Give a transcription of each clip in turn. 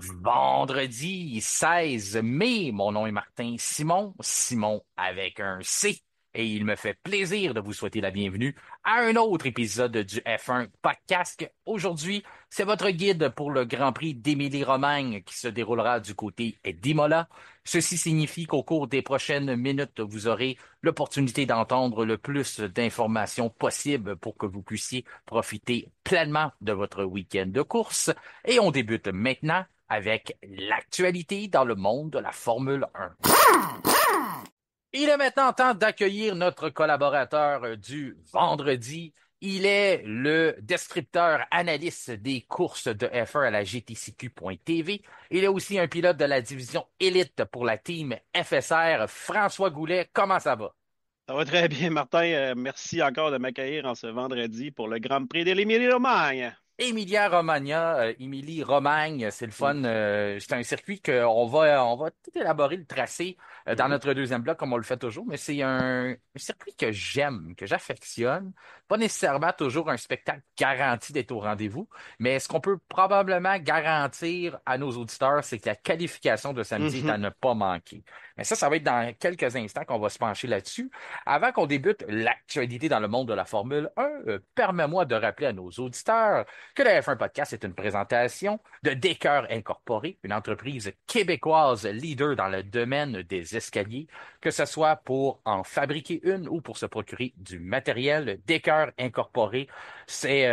Vendredi 16 mai, mon nom est Martin Simon, Simon avec un C, et il me fait plaisir de vous souhaiter la bienvenue à un autre épisode du F1 Podcast. Aujourd'hui, c'est votre guide pour le Grand Prix d'Émilie-Romagne qui se déroulera du côté d'Imola. Ceci signifie qu'au cours des prochaines minutes, vous aurez l'opportunité d'entendre le plus d'informations possibles pour que vous puissiez profiter pleinement de votre week-end de course. Et on débute maintenant avec l'actualité dans le monde de la Formule 1. Il est maintenant temps d'accueillir notre collaborateur du vendredi. Il est le descripteur analyste des courses de F1 à la GTCQ.tv. Il est aussi un pilote de la division élite pour la team FSR. François Goulet, comment ça va? Ça va très bien, Martin. Merci encore de m'accueillir en ce vendredi pour le Grand Prix de l'Émilie-Romagne. Emilia-Romagna, Émilie-Romagne, c'est le fun. C'est un circuit qu'on va tout élaborer le tracé dans Mhm. notre deuxième bloc comme on le fait toujours, mais c'est un circuit que j'aime, que j'affectionne. Pas nécessairement toujours un spectacle garanti d'être au rendez-vous, mais ce qu'on peut probablement garantir à nos auditeurs, c'est que la qualification de samedi est Mhm. à ne pas manquer. Mais ça va être dans quelques instants qu'on va se pencher là-dessus. Avant qu'on débute l'actualité dans le monde de la Formule 1, permets-moi de rappeler à nos auditeurs que le F1 Podcast est une présentation de Décœur Incorporé, une entreprise québécoise leader dans le domaine des escaliers, que ce soit pour en fabriquer une ou pour se procurer du matériel. Décœur Incorporé, c'est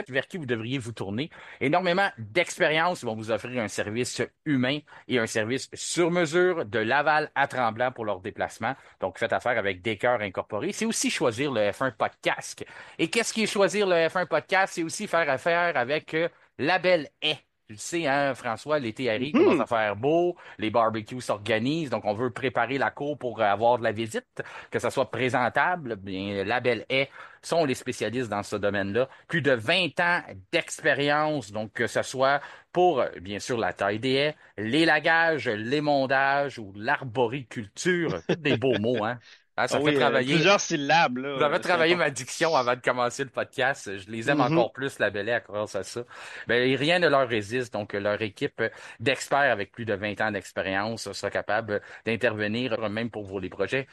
vers qui vous devriez vous tourner. Énormément d'expérience, ils vont vous offrir un service humain et un service sur mesure de Laval à Tremblant pour leur déplacement. Donc, faites affaire avec Décœur Incorporé. C'est aussi choisir le F1 Podcast. Et qu'est-ce qui est choisir le F1 Podcast? C'est aussi faire affaire avec la belle haie. Tu le sais, hein, François, l'été arrive, commence à Mhm. faire beau, les barbecues s'organisent, donc on veut préparer la cour pour avoir de la visite, que ça soit présentable. Bien, la belle haie sont les spécialistes dans ce domaine-là. Plus de 20 ans d'expérience, donc que ce soit pour, bien sûr, la taille des haies, l'élagage, l'émondages ou l'arboriculture, tous des beaux mots, hein. Ah, Ah ça fait oui, travailler. plusieurs syllabes, là, Vous avez c'est travaillé ma important. diction avant de commencer le podcast. Je les aime Mhm. encore plus, la Belle à grâce à ça. Ben, rien ne leur résiste. Donc, leur équipe d'experts avec plus de 20 ans d'expérience sera capable d'intervenir même pour vos projets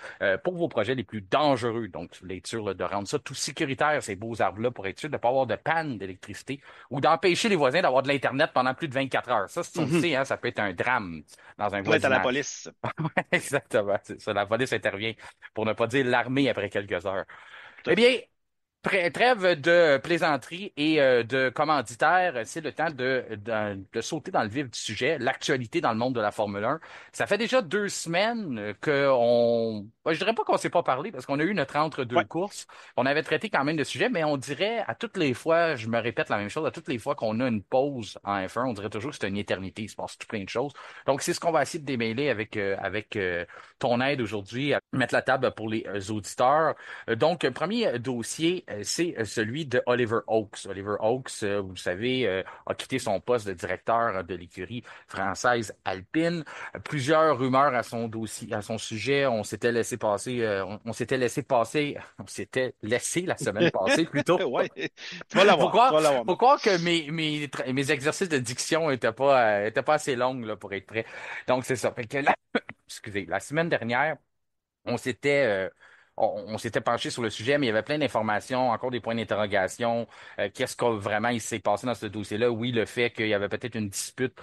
les plus dangereux. Donc, vous voulez être sûr là, de rendre ça tout sécuritaire, ces beaux arbres-là, pour être sûr de ne pas avoir de panne d'électricité ou d'empêcher les voisins d'avoir de l'Internet pendant plus de 24 heures. Ça, on le Mhm. sait, hein, ça peut être un drame dans un Plainte à la voisinage. police. Exactement, c'est ça. La police intervient, pour ne pas dire l'armée après quelques heures. Tout à Eh fait. bien, trêve de plaisanterie et de commanditaire, c'est le temps de sauter dans le vif du sujet, l'actualité dans le monde de la Formule 1. Ça fait déjà 2 semaines je dirais pas qu'on s'est pas parlé parce qu'on a eu notre entre-deux Ouais. courses. On avait traité quand même de sujets, mais on dirait à toutes les fois, je me répète la même chose, à toutes les fois qu'on a une pause en F1, on dirait toujours que c'est une éternité, il se passe tout plein de choses. Donc, c'est ce qu'on va essayer de démêler avec ton aide aujourd'hui, à mettre la table pour les auditeurs. Donc, premier dossier, c'est celui de Oliver Oaks. Oliver Oaks, vous le savez, a quitté son poste de directeur de l'écurie française Alpine. Plusieurs rumeurs à son dossier, à son sujet. On s'était laissé la semaine passée plutôt. Ouais. Tu vas l'avoir. Tu vas l'avoir, Faut Martin. croire que mes exercices de diction étaient pas assez longs là, pour être prêt. Donc, c'est ça. Fait que excusez, la semaine dernière, on s'était euh, on s'était penché sur le sujet, mais il y avait plein d'informations, encore des points d'interrogation. Qu'est-ce que vraiment il s'est passé dans ce dossier-là? Oui, le fait qu'il y avait peut-être une dispute,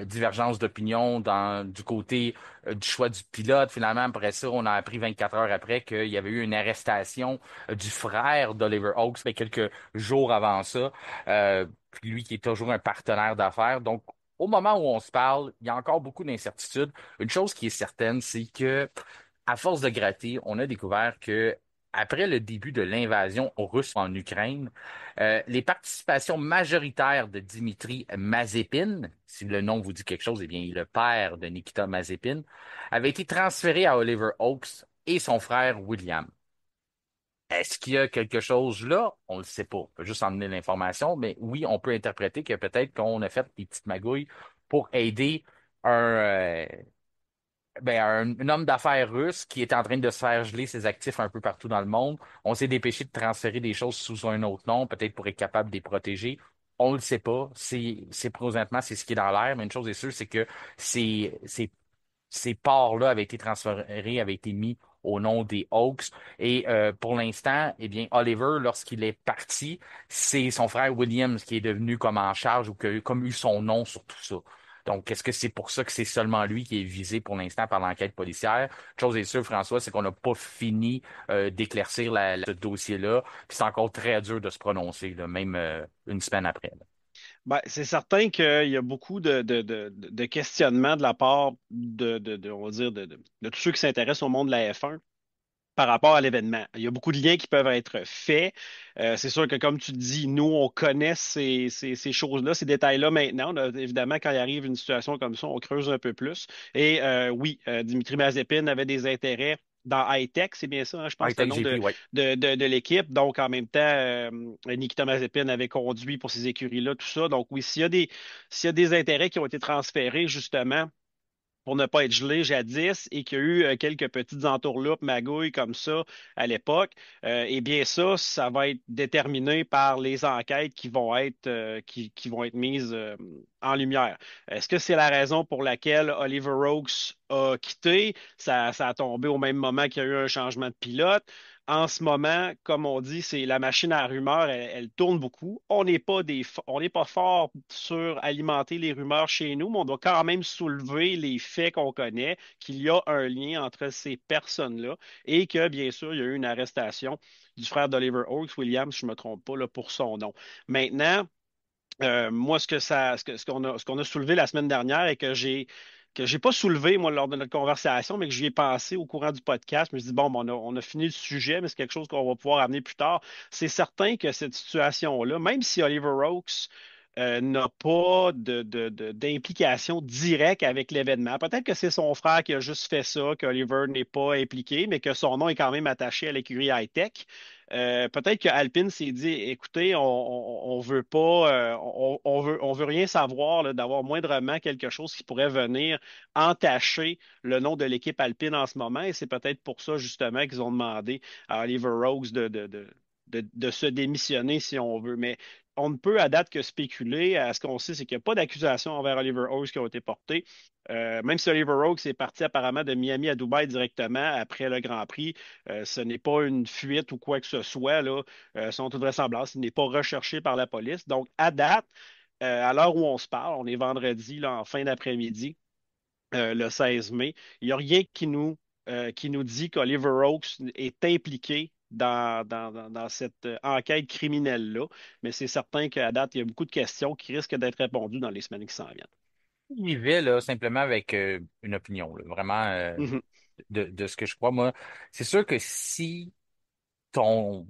divergence d'opinion du côté du choix du pilote. Finalement, après ça, on a appris 24 heures après qu'il y avait eu une arrestation du frère d'Oliver Oaks, mais quelques jours avant ça. Puis lui qui est toujours un partenaire d'affaires. Donc, au moment où on se parle, il y a encore beaucoup d'incertitudes. Une chose qui est certaine, c'est que à force de gratter, on a découvert que après le début de l'invasion russe en Ukraine, les participations majoritaires de Dimitri Mazepin, si le nom vous dit quelque chose, eh bien, il est le père de Nikita Mazepin, avaient été transférées à Oliver Oaks et son frère William. Est-ce qu'il y a quelque chose là? On ne le sait pas. On peut juste emmener l'information, mais oui, on peut interpréter que peut-être qu'on a fait des petites magouilles pour aider un, euh, un homme d'affaires russe qui est en train de se faire geler ses actifs un peu partout dans le monde. On s'est dépêché de transférer des choses sous un autre nom, peut-être pour être capable de les protéger. On le sait pas. C'est présentement, c'est ce qui est dans l'air, mais une chose est sûre, c'est que c'est ces parts-là avaient été transférés, avaient été mis au nom des Hawks. Et pour l'instant, eh bien, Oliver, lorsqu'il est parti, c'est son frère Williams qui est devenu comme en charge ou qui a comme eu son nom sur tout ça. Donc, est-ce que c'est pour ça que c'est seulement lui qui est visé pour l'instant par l'enquête policière? Chose est sûre, François, c'est qu'on n'a pas fini d'éclaircir ce dossier-là. Puis c'est encore très dur de se prononcer, là, même une semaine après. Là. Ben, c'est certain qu'il y a beaucoup de questionnements de la part on va dire, de tous ceux qui s'intéressent au monde de la F1 par rapport à l'événement. Il y a beaucoup de liens qui peuvent être faits. C'est sûr que, comme tu dis, nous, on connaît ces choses-là, ces détails-là maintenant. Évidemment, quand il arrive une situation comme ça, on creuse un peu plus. Et oui, Dimitri Mazepin avait des intérêts dans high-tech, c'est bien ça, hein, je pense, le High-Tech nom GP, oui. de l'équipe. Donc, en même temps, Nikita Mazepin avait conduit pour ces écuries-là, tout ça. Donc, oui, s'il y a des intérêts qui ont été transférés, justement, pour ne pas être gelé jadis et qu'il y a eu quelques petites entourloupes, magouilles comme ça à l'époque, eh bien ça va être déterminé par les enquêtes qui vont être mises en lumière. Est-ce que c'est la raison pour laquelle Oliver Oaks a quitté? Ça a tombé au même moment qu'il y a eu un changement de pilote. En ce moment, comme on dit, c'est la machine à rumeurs, elle tourne beaucoup. On n'est pas fort sur alimenter les rumeurs chez nous, mais on doit quand même soulever les faits qu'on connaît, qu'il y a un lien entre ces personnes-là et que, bien sûr, il y a eu une arrestation du frère d'Oliver Oaks, Williams, si je ne me trompe pas, là, pour son nom. Maintenant, moi, ce qu'on a soulevé la semaine dernière et que j'ai pas soulevé, moi, lors de notre conversation, mais que j'y ai pensé au courant du podcast. Je me suis dit, bon, ben, on a fini le sujet, mais c'est quelque chose qu'on va pouvoir amener plus tard. C'est certain que cette situation-là, même si Oliver Oaks n'a pas d'implication directe avec l'événement, peut-être que c'est son frère qui a juste fait ça, qu'Oliver n'est pas impliqué, mais que son nom est quand même attaché à l'écurie high-tech. Peut-être que Alpine s'est dit, écoutez, on veut pas, on veut rien savoir là, d'avoir moindrement quelque chose qui pourrait venir entacher le nom de l'équipe Alpine en ce moment. Et c'est peut-être pour ça justement qu'ils ont demandé à Oliver Rose de se démissionner si on veut. Mais on ne peut à date que spéculer. À ce qu'on sait, c'est qu'il n'y a pas d'accusation envers Oliver Rose qui ont été portées. Même si Oliver Rose est parti apparemment de Miami à Dubaï directement après le Grand Prix, ce n'est pas une fuite ou quoi que ce soit, là, selon toute vraisemblance. Il n'est pas recherché par la police. Donc, à date, à l'heure où on se parle, on est vendredi, là, en fin d'après-midi, le 16 mai, il n'y a rien qui nous dit qu'Oliver Oaks est impliqué dans cette enquête criminelle-là. Mais c'est certain qu'à date, il y a beaucoup de questions qui risquent d'être répondues dans les semaines qui s'en viennent. J'y vais là, simplement avec une opinion, là, vraiment Mhm. de ce que je crois. Moi, c'est sûr que si ton,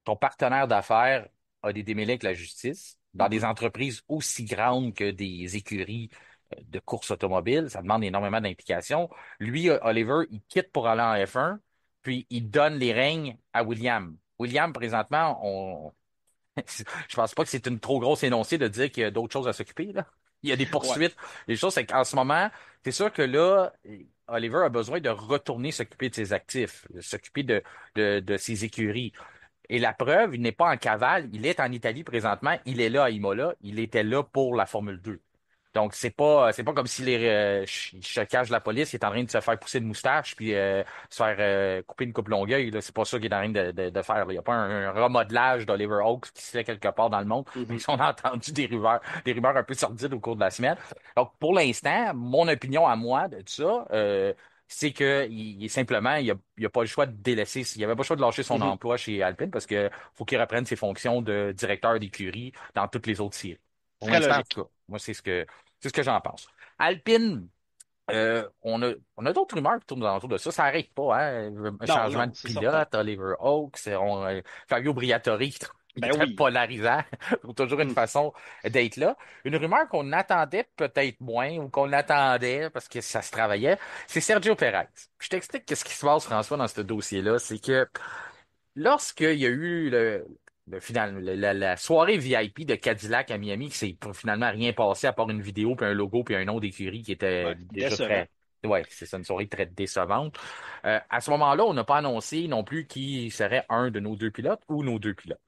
ton partenaire d'affaires a des démêlés avec la justice, dans des Mhm. entreprises aussi grandes que des écuries de course automobile, ça demande énormément d'implication. Lui, Oliver, il quitte pour aller en F1, puis il donne les règnes à William. William, présentement, je pense pas que c'est une trop grosse énoncée de dire qu'il y a d'autres choses à s'occuper, là. Il y a des Ouais. poursuites. Les choses, c'est qu'en ce moment, c'est sûr que là, Oliver a besoin de retourner s'occuper de ses actifs, de s'occuper de ses écuries. Et la preuve, il n'est pas en cavale, il est en Italie présentement, il est là à Imola, il était là pour la Formule 2. Donc, c'est pas comme si il se cache de la police, il est en train de se faire pousser une moustache puis se faire couper une coupe longueuil. Là. C'est pas ça qu'il est en train de faire. Là. Il n'y a pas un remodelage d'Oliver Oaks qui se fait quelque part dans le monde, mais Mhm. on a entendu des rumeurs un peu sordides au cours de la semaine. Donc, pour l'instant, mon opinion à moi de ça, c'est que il a pas le choix de délaisser, il avait pas le choix de lâcher son Mhm. emploi chez Alpine parce que faut qu'il reprenne ses fonctions de directeur d'écurie dans toutes les autres séries. Pour Très l'instant, en logique. tout cas, moi, c'est ce que j'en pense. Alpine, on a d'autres rumeurs qui tournent autour de ça. Ça n'arrête pas, hein? Un Non, changement non, de c'est certain. pilote, Oliver Oaks, Fabio Briatore qui est Ben très oui. polarisant, trouve toujours une Mhm. façon d'être là. Une rumeur qu'on attendait peut-être moins ou qu'on attendait parce que ça se travaillait, c'est Sergio Perez. Je t'explique qu'est-ce qui se passe, François, dans ce dossier-là. C'est que lorsqu'il y a eu le final, la soirée VIP de Cadillac à Miami, qui s'est finalement rien passé à part une vidéo, puis un logo, puis un nom d'écurie qui était Ouais, déjà décevant. très... Ouais, c'est ça, une soirée très décevante. À ce moment-là, on n'a pas annoncé non plus qui serait un de nos deux pilotes ou nos deux pilotes.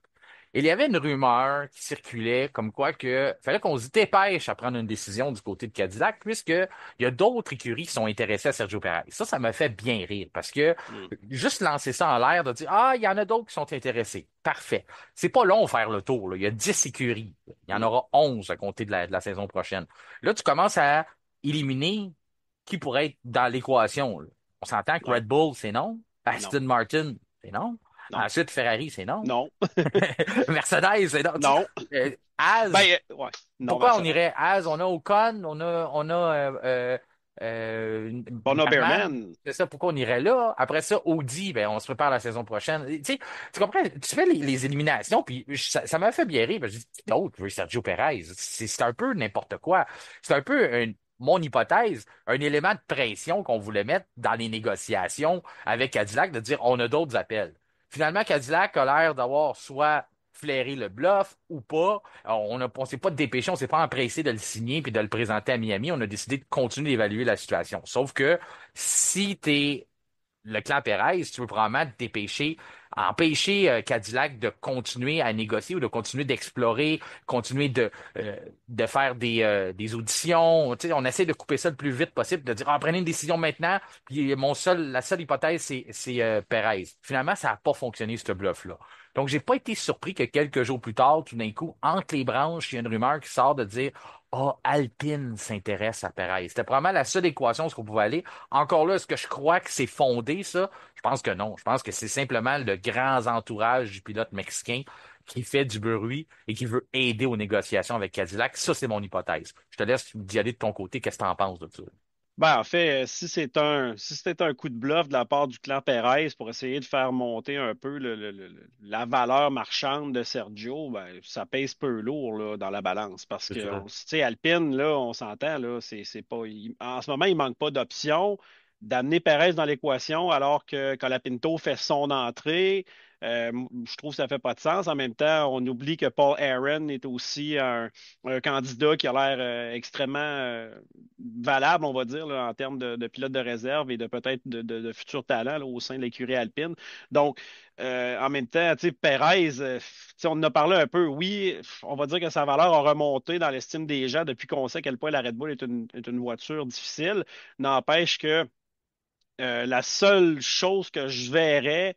Et il y avait une rumeur qui circulait comme quoi que fallait qu'on se dépêche à prendre une décision du côté de Cadillac, puisque il y a d'autres écuries qui sont intéressées à Sergio Perez. Ça m'a fait bien rire parce que Hmm. juste lancer ça en l'air de dire ah, il y en a d'autres qui sont intéressés. Parfait. C'est pas long faire le tour, là. Il y a 10 écuries. Il y en Hmm. aura 11 à compter de la saison prochaine. Là, tu commences à éliminer qui pourrait être dans l'équation, là. On s'entend que Ouais. Red Bull, c'est non. Non. Aston Martin, c'est non. Non. Ensuite, Ferrari, c'est non. Non. Mercedes, c'est non. Non. Az, Ouais. Non, pourquoi on Mercedes. irait Az? On a Ocon, on a Bono Berman. Bearman. C'est ça, pourquoi on irait là? Après ça, Audi, ben, on se prépare la saison prochaine. Tu sais, tu comprends? Tu fais les éliminations, puis ça m'a fait bien rire. Ben, je dis, qui d'autre veut Sergio Perez? C'est un peu n'importe quoi. C'est un peu mon hypothèse, un élément de pression qu'on voulait mettre dans les négociations avec Cadillac, de dire on a d'autres appels. Finalement, Cadillac a l'air d'avoir soit flairé le bluff ou pas. On s'est pas dépêché, on s'est pas empressé de le signer puis de le présenter à Miami. On a décidé de continuer d'évaluer la situation. Sauf que si t'es le clan Perez, tu veux probablement te dépêcher, empêcher Cadillac de continuer à négocier ou de continuer d'explorer, continuer de faire des auditions. Tu sais, on essaie de couper ça le plus vite possible, de dire, ah, prenez une décision maintenant. Puis la seule hypothèse, c'est Perez. Finalement, ça n'a pas fonctionné, ce bluff-là. Donc, j'ai pas été surpris que quelques jours plus tard, tout d'un coup, entre les branches, il y a une rumeur qui sort de dire, ah, Alpine s'intéresse à Perez. C'était probablement la seule équation où on pouvait aller. Encore là, est-ce que je crois que c'est fondé, ça? Je pense que non. Je pense que c'est simplement le grand entourage du pilote mexicain qui fait du bruit et qui veut aider aux négociations avec Cadillac. Ça, c'est mon hypothèse. Je te laisse d'y aller de ton côté. Qu'est-ce que tu en penses de ça? En fait, si c'était un coup de bluff de la part du clan Perez pour essayer de faire monter un peu la valeur marchande de Sergio, ben, ça pèse peu lourd là, dans la balance. Parce C'est que, ça. tu sais, Alpine, là, on s'entend, là, c'est pas, en ce moment, il manque pas d'options d'amener Perez dans l'équation alors que Colapinto fait son entrée. Je trouve que ça fait pas de sens. En même temps, on oublie que Paul Aaron est aussi un candidat qui a l'air extrêmement valable, on va dire, là, en termes de pilote de réserve et de peut-être de futurs talents là, au sein de l'écurie alpine. Donc, en même temps, tu sais, Perez, on en a parlé un peu. Oui, on va dire que sa valeur a remonté dans l'estime des gens depuis qu'on sait à quel point la Red Bull est une voiture difficile. N'empêche que la seule chose que je verrais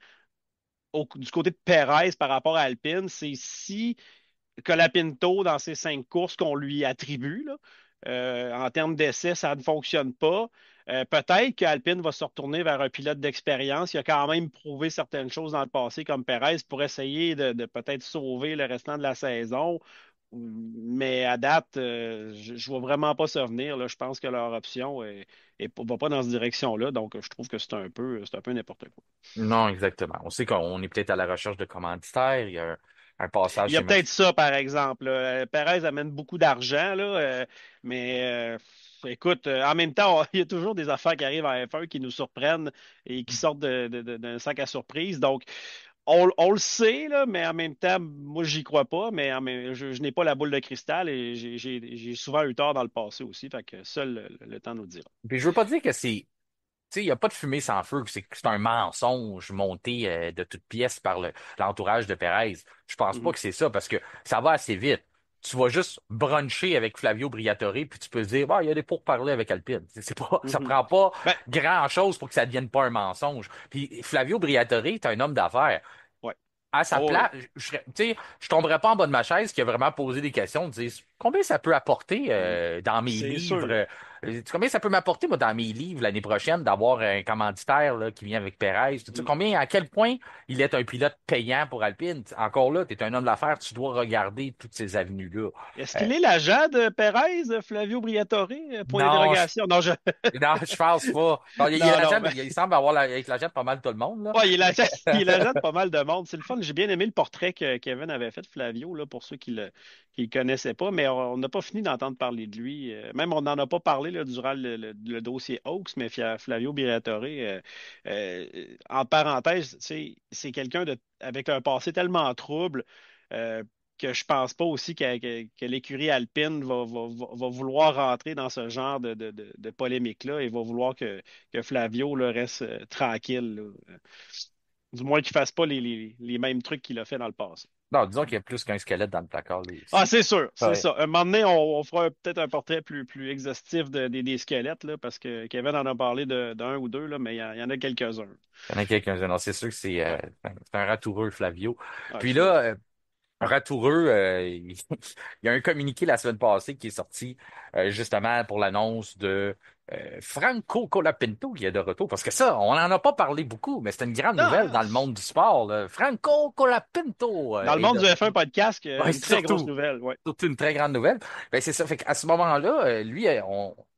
du côté de Perez par rapport à Alpine, c'est si Colapinto, dans ses 5 courses qu'on lui attribue, là, en termes d'essai, ça ne fonctionne pas. Peut-être qu'Alpine va se retourner vers un pilote d'expérience. Il a quand même prouvé certaines choses dans le passé, comme Perez, pour essayer de peut-être sauver le restant de la saison. Mais à date, je ne vois vraiment pas ça venir. Là. Je pense que leur option va pas dans cette direction-là. Donc, je trouve que c'est un peu n'importe quoi. Non, exactement. On sait qu'on est peut-être à la recherche de commanditaires. Il y a un passage Il y a chez peut-être Mercedes. ça, par exemple. Là. Perez amène beaucoup d'argent, là, mais écoute, en même temps, il y a toujours des affaires qui arrivent à F1 qui nous surprennent et qui sortent d'un sac à surprise. Donc, on le sait, là, mais en même temps, moi, j'y crois pas, mais je n'ai pas la boule de cristal et j'ai souvent eu tort dans le passé aussi. Fait que seul le temps nous le dira. Puis je veux pas dire que c'est tu sais, il n'y a pas de fumée sans feu, que c'est un mensonge monté de toutes pièces par l'entourage de Perez. Je pense pas Mhm, que c'est ça, parce que ça va assez vite. Tu vas juste bruncher avec Flavio Briatore, puis tu peux se dire, bah, il y a des pourparlers avec Alpine. C'est pas, ça mhm. prend pas Ben, grand-chose pour que ça devienne pas un mensonge. Puis Flavio Briatore est un homme d'affaires ouais. à sa Oh, oui. place, tu sais, je tomberais pas en bas de ma chaise qui a vraiment posé des questions, de dire combien ça peut apporter dans mes C'est livres, sûr. combien ça peut m'apporter moi dans mes livres l'année prochaine d'avoir un commanditaire là, qui vient avec Perez, tu sais, Mm. combien, à quel point il est un pilote payant pour Alpine. Encore là, tu es un homme d'affaires, tu dois regarder toutes ces avenues-là. Est-ce Euh, qu'il est l'agent de Perez, Flavio Briatore? Point non, d'interrogation. Non, non, je pense pas. Non, non, non. il semble avoir avec l'agent de pas mal tout le monde là. Ouais, il est l'agent de pas mal de monde. C'est le fun. J'ai bien aimé le portrait que Kevin avait fait de Flavio, là, pour ceux qui le connaissaient pas, mais on n'a pas fini d'entendre parler de lui. Même on n'en a pas parlé là, durant le dossier Oaks, mais Flavio Briatore, en parenthèse, tu sais, c'est quelqu'un avec un passé tellement trouble. euh, que je pense pas aussi que l'écurie alpine va vouloir rentrer dans ce genre de polémique-là et va vouloir que Flavio là, reste tranquille. Là. Du moins qu'il ne fasse pas les mêmes trucs qu'il a fait dans le passé. Non, disons qu'il y a plus qu'un squelette dans le placard, lui Ah, aussi. c'est sûr, c'est Ouais. ça. Un moment donné, on fera peut-être un portrait plus exhaustif des squelettes, là, parce que Kevin en a parlé d'un ou deux, là, mais il y en a quelques-uns. Il y en a quelques-uns. Non, c'est sûr que Ouais, c'est un ratoureux, Flavio. Puis absolument. là, Ratoureux, il y a un communiqué la semaine passée qui est sorti justement pour l'annonce de Franco Colapinto qui est de retour. Parce que ça, on n'en a pas parlé beaucoup, mais c'est une grande nouvelle Non, dans le monde du sport, là. Franco Colapinto dans le est monde de du F1 retour. podcast, Ouais, une très grosse surtout. nouvelle, ouais. Surtout une très grande nouvelle. Ben, c'est ça. Fait qu'à ce moment-là, lui,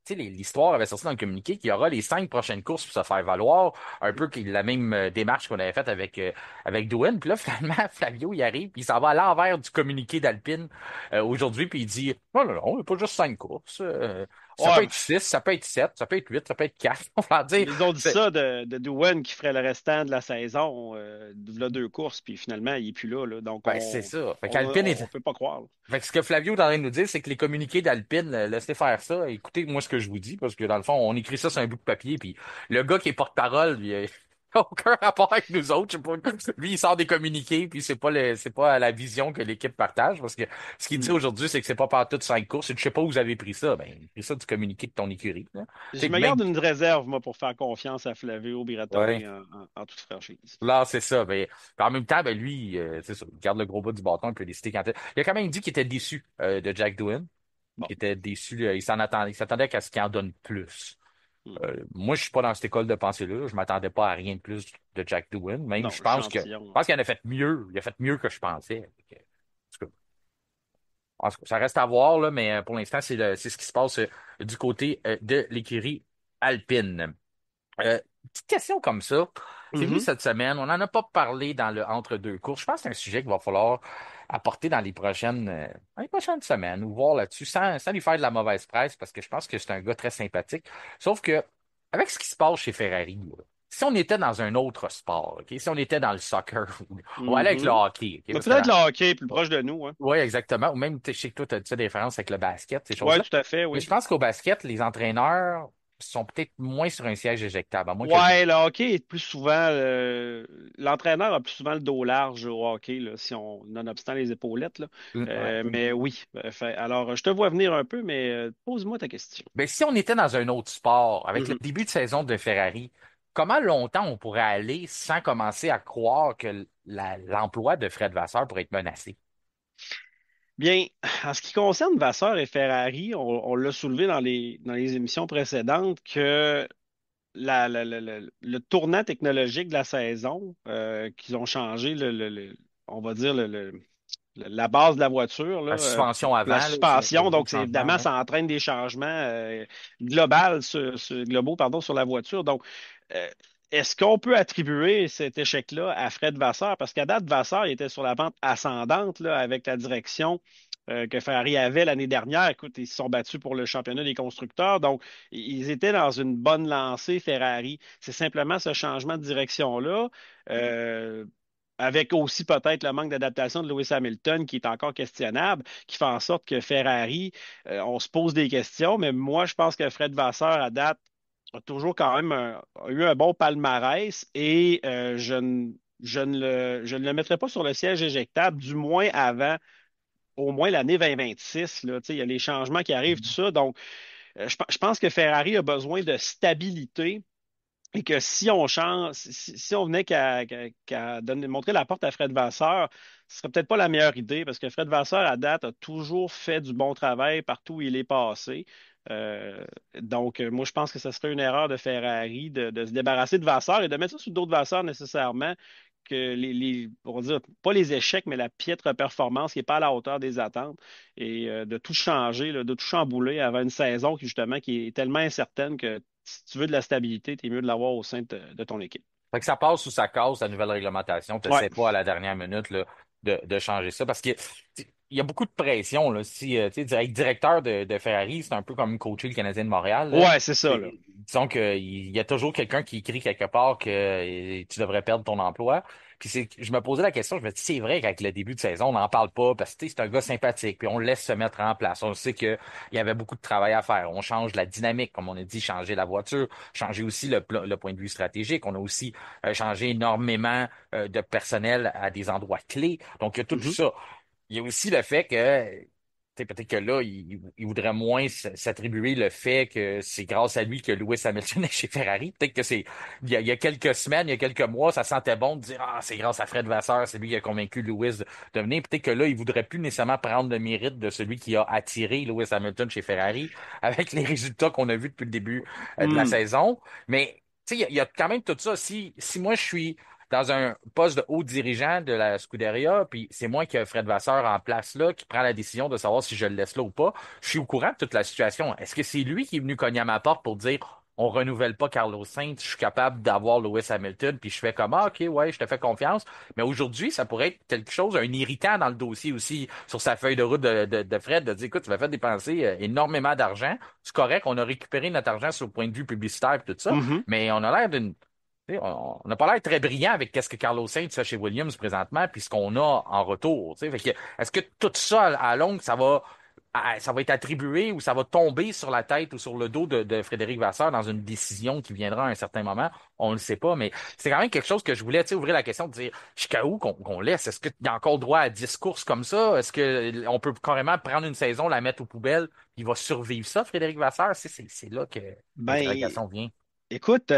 tu sais, l'histoire avait sorti dans le communiqué qu'il y aura les 5 prochaines courses pour se faire valoir, un peu la même démarche qu'on avait faite avec Doohan. Puis là, finalement, Flavio, il arrive, puis il s'en va à l'envers du communiqué d'Alpine aujourd'hui, puis il dit, non, non, non, il n'y a pas juste 5 courses. Ça peut Ouais, être 6, ça peut être 7, ça peut être 8, ça peut être 4. On va dire, ils ont dit ça de Doohan qui ferait le restant de la saison, de là, deux courses, puis finalement, il est plus là, là. Donc, ben, c'est ça. Fait on, qu'Alpine on est, peut pas croire, là. Fait que ce que Flavio est en train de nous dire, c'est que les communiqués d'Alpine, laissez faire ça. Écoutez, moi, ce que je vous dis, parce que dans le fond, on écrit ça sur un bout de papier, puis le gars qui est porte-parole, lui, il a aucun rapport avec nous autres. Je sais pas. Lui, il sort des communiqués, puis c'est pas la vision que l'équipe partage, parce que ce qu'il dit Hmm. aujourd'hui, c'est que c'est pas partout 5 courses. Et je sais pas où vous avez pris ça. Ben, pris ça du communiqué de ton écurie, là. Tu Je sais, me même, garde une réserve, moi, pour faire confiance à Flavio ouais. Briatore en toute franchise. Là, c'est ça. Ben, puis en même temps, ben lui, c'est ça, il garde le gros bout du bâton, il peut décider quand il a quand même dit qu'il était déçu de Jack Doohan, Bon. qui était déçu. Il s'attendait qu'à ce qu'il en donne plus. Hmm. Moi, je suis pas dans cette école de pensée-là. Je m'attendais pas à rien de plus de Jack Doohan. Même, Non, je l'échantillon. pense qu'il en a fait mieux. Il a fait mieux que je pensais. En tout cas, ça reste à voir, là, mais pour l'instant, c'est ce qui se passe du côté de l'écurie Alpine. Petite question comme ça. C'est venu Mhm. cette semaine. On n'en a pas parlé dans le entre-deux courses. Je pense que c'est un sujet qu'il va falloir apporter dans les prochaines semaines ou voir là-dessus sans lui faire de la mauvaise presse parce que je pense que c'est un gars très sympathique. Sauf que, avec ce qui se passe chez Ferrari, là, si on était dans un autre sport, OK? Si on était dans le soccer, on va aller avec le Mhm. hockey, OK? Mais Parce que peut-être le hockey plus proche de nous, hein. oui, exactement. Ou même, je sais que toi, tu as des références avec le basket, ces Ouais, choses-là. tout à fait, Mais oui. je pense qu'au basket, les entraîneurs sont peut-être moins sur un siège éjectable, à moins que je me... Ouais, le hockey est plus souvent. L'entraîneur a plus souvent le dos large au hockey, là, si on, nonobstant les épaulettes, là. Ouais. Mais oui. Alors, je te vois venir un peu, mais pose-moi ta question. Ben, si on était dans un autre sport, avec le Mhm. début de saison de Ferrari, comment longtemps on pourrait aller sans commencer à croire que l'emploi de Fred Vasseur pourrait être menacé? Bien, en ce qui concerne Vasseur et Ferrari, on l'a soulevé dans les émissions précédentes que le tournant technologique de la saison, qu'ils ont changé on va dire la base de la voiture, là, La suspension pour la avant, là, aussi, il y a suspension. beaucoup de Donc, changements, évidemment, ouais. ça entraîne des changements globaux, pardon, sur la voiture. Donc, euh, est-ce qu'on peut attribuer cet échec-là à Fred Vasseur? Parce qu'à date, Vasseur il était sur la pente ascendante là, avec la direction que Ferrari avait l'année dernière. Écoute, ils se sont battus pour le championnat des constructeurs. Donc, ils étaient dans une bonne lancée, Ferrari. C'est simplement ce changement de direction-là. euh, Avec aussi peut-être le manque d'adaptation de Lewis Hamilton qui est encore questionnable, qui fait en sorte que Ferrari, on se pose des questions, mais moi, je pense que Fred Vasseur, à date, a toujours quand même a eu un bon palmarès et je ne le mettrai pas sur le siège éjectable, du moins avant au moins l'année 2026. Là. Tu sais, il y a les changements qui arrivent, tout ça. Donc, je pense que Ferrari a besoin de stabilité et que si on change, si on venait qu'à montrer la porte à Fred Vasseur, ce serait peut-être pas la meilleure idée parce que Fred Vasseur, à date, a toujours fait du bon travail partout où il est passé. Euh, donc, moi, je pense que ce serait une erreur de Ferrari de se débarrasser de Vasseur et de mettre ça sur d'autres Vasseur nécessairement que on va dire, pas les échecs, mais la piètre performance qui n'est pas à la hauteur des attentes et de tout changer, là, de tout chambouler avant une saison qui est tellement incertaine que si tu veux de la stabilité, t'es mieux de l'avoir au sein de ton équipe. Fait que ça passe ou ça casse la nouvelle réglementation. Tu Ouais. sais pas à la dernière minute là, de changer ça parce que il y a beaucoup de pression. Là. Si, tu sais, être directeur de Ferrari, c'est un peu comme coacher le Canadien de Montréal. Là. Ouais, c'est ça, là. Disons qu'il y a toujours quelqu'un qui écrit quelque part que tu devrais perdre ton emploi. Puis je me posais la question, je me dis, c'est vrai qu'avec le début de saison, on n'en parle pas parce que tu sais, c'est un gars sympathique, puis on le laisse se mettre en place. On sait qu'il y avait beaucoup de travail à faire. On change la dynamique, comme on a dit, changer la voiture, changer aussi le point de vue stratégique. On a aussi changé énormément de personnel à des endroits clés. Donc, il y a tout Mhm. ça. Il y a aussi le fait que, tu sais, peut-être que là, il voudrait moins s'attribuer le fait que c'est grâce à lui que Lewis Hamilton est chez Ferrari. Peut-être que il y a quelques semaines, il y a quelques mois, ça sentait bon de dire, ah, c'est grâce à Fred Vasseur, c'est lui qui a convaincu Lewis de venir. Peut-être que là, il voudrait plus nécessairement prendre le mérite de celui qui a attiré Lewis Hamilton chez Ferrari avec les résultats qu'on a vus depuis le début de la Hmm. saison. Mais, tu sais, il y a quand même tout ça. Si moi, je suis dans un poste de haut dirigeant de la Scuderia, puis c'est moi qui ai Fred Vasseur en place là, qui prend la décision de savoir si je le laisse là ou pas. Je suis au courant de toute la situation. Est-ce que c'est lui qui est venu cogner à ma porte pour dire on renouvelle pas Carlos Sainz, je suis capable d'avoir Lewis Hamilton, puis je fais comme ah, ok, ouais, je te fais confiance. Mais aujourd'hui, ça pourrait être quelque chose, un irritant dans le dossier aussi, sur sa feuille de route de Fred, de dire écoute, tu m'as fait dépenser énormément d'argent. C'est correct, on a récupéré notre argent sur le point de vue publicitaire et tout ça, Mhm. mais on a l'air d'une tu sais, on n'a pas l'air très brillant avec qu'est-ce que Carlos Sainz fait chez Williams présentement, puis ce qu'on a en retour. Tu sais. Fait que, est-ce que tout ça, à longue, ça va être attribué ou ça va tomber sur la tête ou sur le dos de Frédéric Vasseur dans une décision qui viendra à un certain moment? On ne le sait pas, mais c'est quand même quelque chose que je voulais, tu sais, ouvrir la question de dire jusqu'à où qu'on laisse? Est-ce qu'il y a encore droit à 10 courses comme ça? Est-ce que on peut carrément prendre une saison, la mettre aux poubelles, puis il va survivre ça, Frédéric Vasseur? C'est là que Ben, l'interrogation vient. écoute,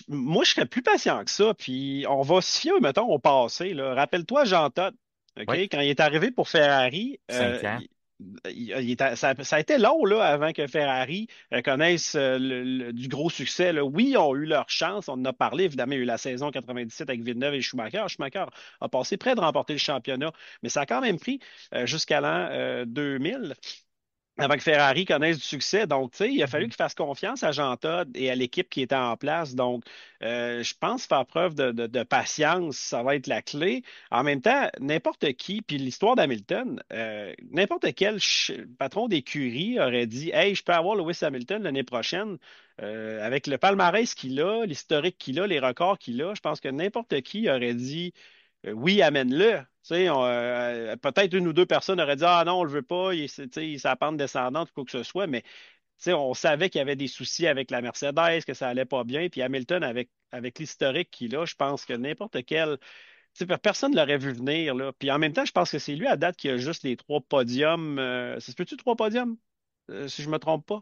moi, je serais plus patient que ça. Puis, on va se fier, mettons, au passé, là. Rappelle-toi Jean Todt, OK? Oui, Quand il est arrivé pour Ferrari, 5 ans. ça a été long, là, avant que Ferrari connaisse du gros succès, là. Oui, ils ont eu leur chance. On en a parlé, évidemment, il y a eu la saison 97 avec Villeneuve et Schumacher. Schumacher a passé près de remporter le championnat, mais ça a quand même pris jusqu'à l'an 2000 avant que Ferrari connaisse du succès. Donc, tu sais, il a fallu Mhm. qu'il fasse confiance à Jean Todt et à l'équipe qui était en place. Donc, je pense faire preuve de patience, ça va être la clé. En même temps, n'importe qui, puis l'histoire d'Hamilton, n'importe quel patron d'écurie aurait dit, Hey, je peux avoir Lewis Hamilton l'année prochaine. Avec le palmarès qu'il a, l'historique qu'il a, les records qu'il a, je pense que n'importe qui aurait dit oui, amène-le. Tu sais, peut-être une ou deux personnes auraient dit ah non, on le veut pas, tu sais, il est sa pente descendante ou quoi que ce soit, mais tu sais, on savait qu'il y avait des soucis avec la Mercedes, que ça allait pas bien. Puis Hamilton, avec l'historique qu'il a, je pense que n'importe quel. Tu sais, personne ne l'aurait vu venir, là. Puis en même temps, je pense que c'est lui à date qui a juste les trois podiums. Ça se peut-tu trois podiums? Si je me trompe pas.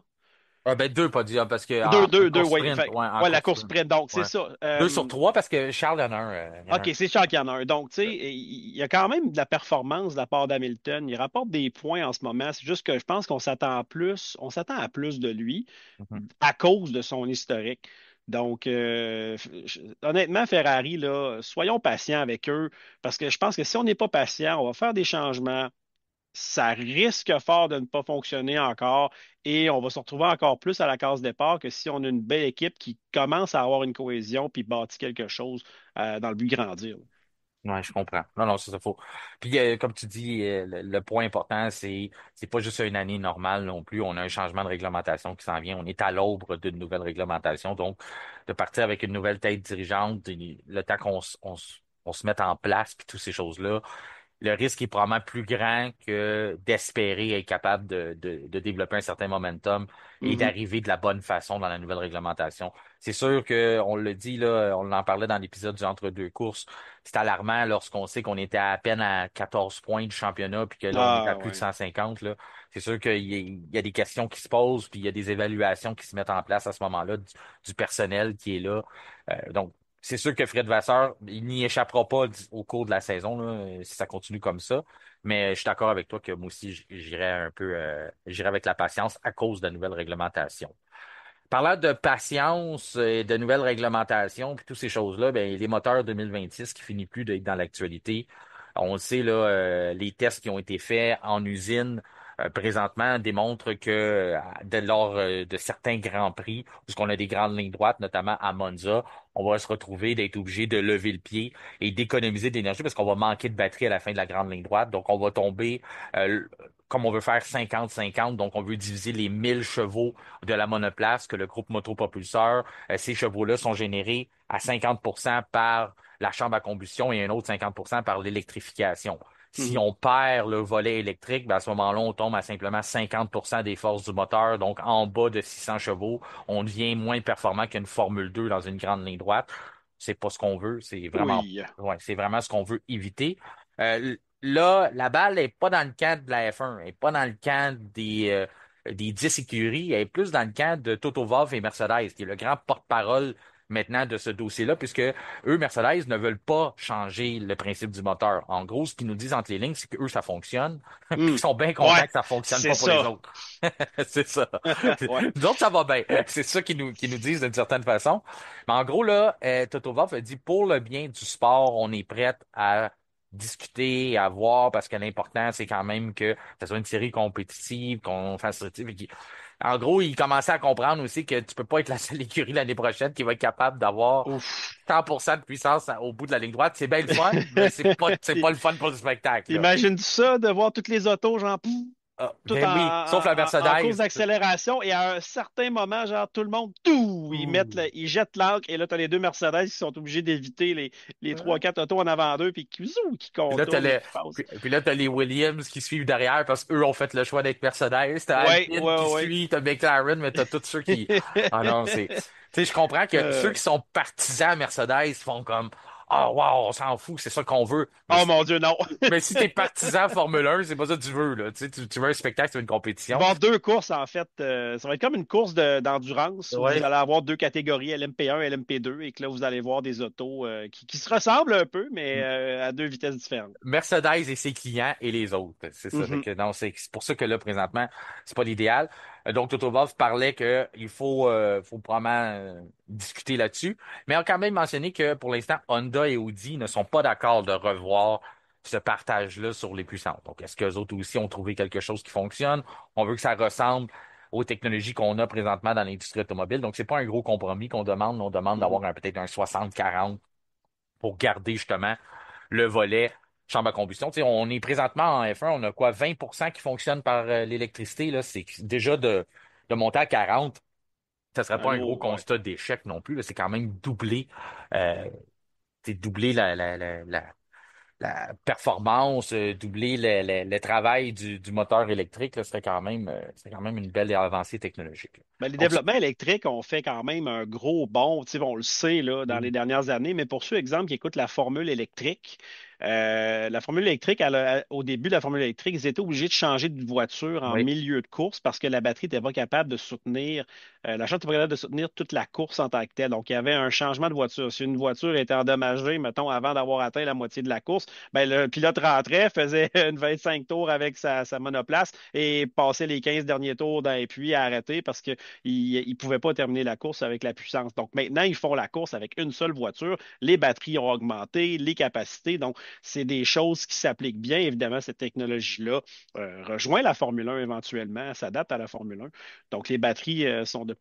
Ah, ben, deux podiums, parce que Deux, course oui. sprint, ouais, en Ouais, la course course sprint. sprint. Donc, c'est Ouais. ça. Deux sur trois, parce que Charles, il y en a OK, un. c'est sûr qu'il y en a un. Donc, tu sais, il y a quand même de la performance de la part d'Hamilton. Il rapporte des points en ce moment. C'est juste que je pense qu'on s'attend à plus de lui Mhm. à cause de son historique. Donc, honnêtement, Ferrari, là, soyons patients avec eux parce que je pense que si on n'est pas patient, on va faire des changements. Ça risque fort de ne pas fonctionner encore et on va se retrouver encore plus à la case départ que si on a une belle équipe qui commence à avoir une cohésion puis bâtit quelque chose dans le but de grandir. Ouais, je comprends. Non, non, ça faut. Puis, comme tu dis, le point important, c'est pas juste une année normale non plus. On a un changement de réglementation qui s'en vient. On est à l'aube d'une nouvelle réglementation. Donc, de partir avec une nouvelle tête dirigeante, le temps on se mette en place, puis toutes ces choses-là, le risque est probablement plus grand que d'espérer être capable de développer un certain momentum et Mhm. d'arriver de la bonne façon dans la nouvelle réglementation. C'est sûr que, on le dit, là, on en parlait dans l'épisode du entre-deux courses, c'est alarmant lorsqu'on sait qu'on était à peine à 14 points du championnat, puis que là, on est à Ah plus de ouais. 150, là. C'est sûr qu'il y a des questions qui se posent, puis il y a des évaluations qui se mettent en place à ce moment-là, du personnel qui est là. Donc, c'est sûr que Fred Vasseur, il n'y échappera pas au cours de la saison, là, si ça continue comme ça. Mais je suis d'accord avec toi que moi aussi, j'irais un peu, j'irais avec la patience à cause de la nouvelle réglementation. Parlant de patience et de nouvelles réglementations, puis toutes ces choses-là, ben, les moteurs 2026 qui finit plus d'être dans l'actualité. On le sait, là, les tests qui ont été faits en usine présentement démontrent que lors de certains grands prix, puisqu'on a des grandes lignes droites, notamment à Monza, on va se retrouver d'être obligé de lever le pied et d'économiser de l'énergie parce qu'on va manquer de batterie à la fin de la grande ligne droite. Donc, on va tomber, comme on veut faire 50-50, donc on veut diviser les 1000 chevaux de la monoplace que le groupe motopropulseur, ces chevaux-là sont générés à 50% par la chambre à combustion et un autre 50% par l'électrification. Si Mhm. on perd le volet électrique, ben à ce moment-là, on tombe à simplement 50% des forces du moteur, donc en bas de 600 chevaux. On devient moins performant qu'une Formule 2 dans une grande ligne droite. C'est pas ce qu'on veut, Oui. ouais, c'est vraiment ce qu'on veut éviter. Là, la balle est pas dans le camp de la F1, elle est pas dans le camp des 10 écuries, elle est plus dans le camp de Toto Wolff et Mercedes, qui est le grand porte-parole maintenant de ce dossier-là, puisque eux, Mercedes, ne veulent pas changer le principe du moteur. En gros, ce qu'ils nous disent entre les lignes, c'est que eux, ça fonctionne, puis Hmm. qu'ils sont bien contents Ouais, que ça fonctionne c'est pas pour les ça. autres. C'est ça. Ouais. Nous autres, ça va bien. C'est ça qu'ils nous disent d'une certaine façon. Mais en gros, là, Toto Wolff a dit, pour le bien du sport, on est prêt à discuter, à voir, parce que l'important, c'est quand même que ça soit une série compétitive, qu'on fasse ça. En gros, il commençait à comprendre aussi que tu peux pas être la seule écurie l'année prochaine qui va être capable d'avoir Ouf. 100% de puissance au bout de la ligne droite. C'est bien le fun, mais c'est pas le fun pour le spectacle, là. T'imagines ça, de voir toutes les autos, genre, pouf, Ah, tout ben oui, sauf la en course Mercedes. d'accélération, et à un certain moment, genre, tout le monde, tout, Ouh. ils jettent l'encre, et là, t'as les deux Mercedes qui sont obligés d'éviter les trois, quatre autos en avant d'eux, puis qui Puis là, contournent et qui passent. puis là, t'as les Williams qui suivent derrière parce qu'eux ont fait le choix d'être Mercedes. T'as Ouais, Alpine qui ouais, ouais. suit, t'as McLaren, mais t'as tous ceux qui... Ah non, tu sais, je comprends que ceux Euh, qui sont partisans Mercedes font comme, ah, wow, on s'en fout, c'est ça qu'on veut. oh mon Dieu, non. Mais si t'es partisan Formule 1, c'est pas ça que tu veux, là. Tu sais, tu veux un spectacle, tu veux une Il va compétition. y avoir deux courses, en fait. Ça va être comme une course d'endurance où vous Ouais. allez avoir deux catégories, LMP1 et LMP2, et que là, vous allez voir des autos qui se ressemblent un peu, mais à deux vitesses différentes. Mercedes et ses clients et les autres. C'est ça. Fait Mhm, que non, c'est pour ça que là, présentement, c'est pas l'idéal. Donc, Toto Wolff parlait qu'il faut probablement discuter là-dessus. Mais il a quand même mentionné que pour l'instant, Honda et Audi ne sont pas d'accord de revoir ce partage-là sur les puissances. Donc, est-ce qu'eux autres aussi ont trouvé quelque chose qui fonctionne? On veut que ça ressemble aux technologies qu'on a présentement dans l'industrie automobile. Donc, c'est pas un gros compromis qu'on demande. On demande mhm. d'avoir peut-être un 60-40 pour garder justement le volet chambre à combustion. Tu sais, on est présentement en F1, on a quoi, 20% qui fonctionne par l'électricité, là. C'est déjà de monter à 40, ça serait Un pas un gros gros, ouais. constat d'échec non plus, là. C'est quand même doubler, euh, c'est doubler la performance, doubler le travail du moteur électrique, là, serait quand même une belle avancée technologique, là. Ben, les Donc, développements électriques ont fait quand même un gros bond, tu sais, on le sait là, dans les dernières années, mais pour ceux, exemple, qui écoutent la formule électrique, au début de la formule électrique, ils étaient obligés de changer de voiture en oui, milieu de course parce que la batterie n'était pas capable de soutenir, la charge n'était pas capable de soutenir toute la course en tant que telle. Donc, il y avait un changement de voiture. Si une voiture était endommagée, mettons, avant d'avoir atteint la moitié de la course, ben, le pilote rentrait, faisait une 25 tours avec sa monoplace et passait les 15 derniers tours dans les puits à arrêter parce que ils ne pouvaient pas terminer la course avec la puissance. Donc maintenant, ils font la course avec une seule voiture. Les batteries ont augmenté, les capacités. Donc, c'est des choses qui s'appliquent bien. Évidemment, cette technologie-là rejoint la Formule 1 éventuellement, s'adapte à la Formule 1. Donc, les batteries sont de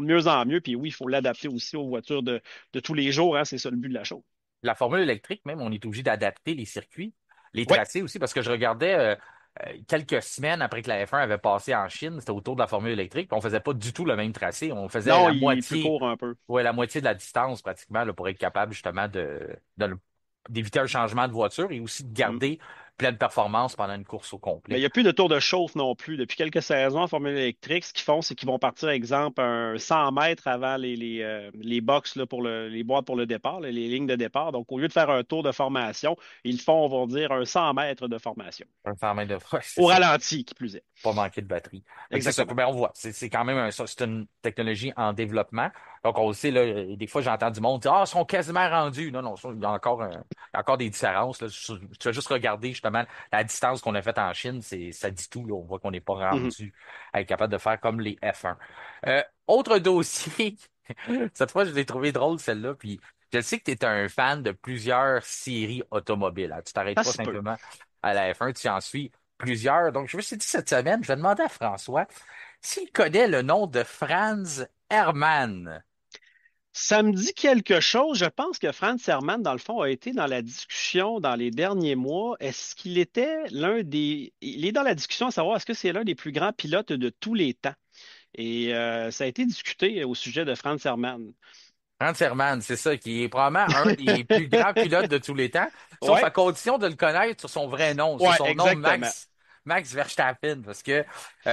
mieux en mieux. Puis oui, il faut l'adapter aussi aux voitures de tous les jours, hein. C'est ça le but de la chose. la formule électrique, même, on est obligé d'adapter les circuits, les Oui. tracés aussi, parce que je regardais quelques semaines après que la F1 avait passé en Chine, c'était autour de la formule électrique, puis on faisait pas du tout le même tracé, on faisait Non, il est plus court un peu. la moitié de la distance pratiquement là, pour être capable justement d'éviter un changement de voiture et aussi de Mm. garder pleine performance pendant une course au Mais il complet. n'y a plus de tour de chauffe non plus. Depuis quelques saisons en Formule électrique, ce qu'ils font, c'est qu'ils vont partir, exemple, un 100 mètres avant les box là, les boîtes pour le départ, là, les lignes de départ. Donc, au lieu de faire un tour de formation, ils font, on va dire, un 100 mètres de formation. Un temps de... Ouais, c'est Au ça. ralenti, qui plus est. Pas manquer de batterie. Fait que c'est ça. Exactement. Ben, on voit. C'est quand même c'est une technologie en développement. Donc, on le sait, là, des fois, j'entends du monde dire, ah, ils sont quasiment rendus. Non, non, il y a encore il y a encore des différences, là. Tu vas juste regarder, justement, la distance qu'on a faite en Chine. Ça dit tout, là. On voit qu'on n'est pas Mhm. rendu à être capable de faire comme les F1. Autre dossier. Cette fois, je l'ai trouvé drôle, celle-là. Puis, je sais que tu es un fan de plusieurs séries automobiles, hein. Tu t'arrêtes Ça pas se peut. simplement à la F1, tu en suis plusieurs. Donc, je me suis dit cette semaine, je vais demander à François s'il connaît le nom de Franz Hermann. Ça me dit quelque chose. Je pense que Franz Herrmann, dans le fond, a été dans la discussion dans les derniers mois. Est-ce qu'il était l'un des... Il est dans la discussion à savoir est-ce que c'est l'un des plus grands pilotes de tous les temps. Et ça a été discuté au sujet de Franz Herrmann. Franz Hermann, c'est ça, qui est probablement un des plus grands pilotes de tous les temps, sauf Ouais, à condition de le connaître sur son vrai nom, sur ouais, son nom exactement. Max Verstappen, parce que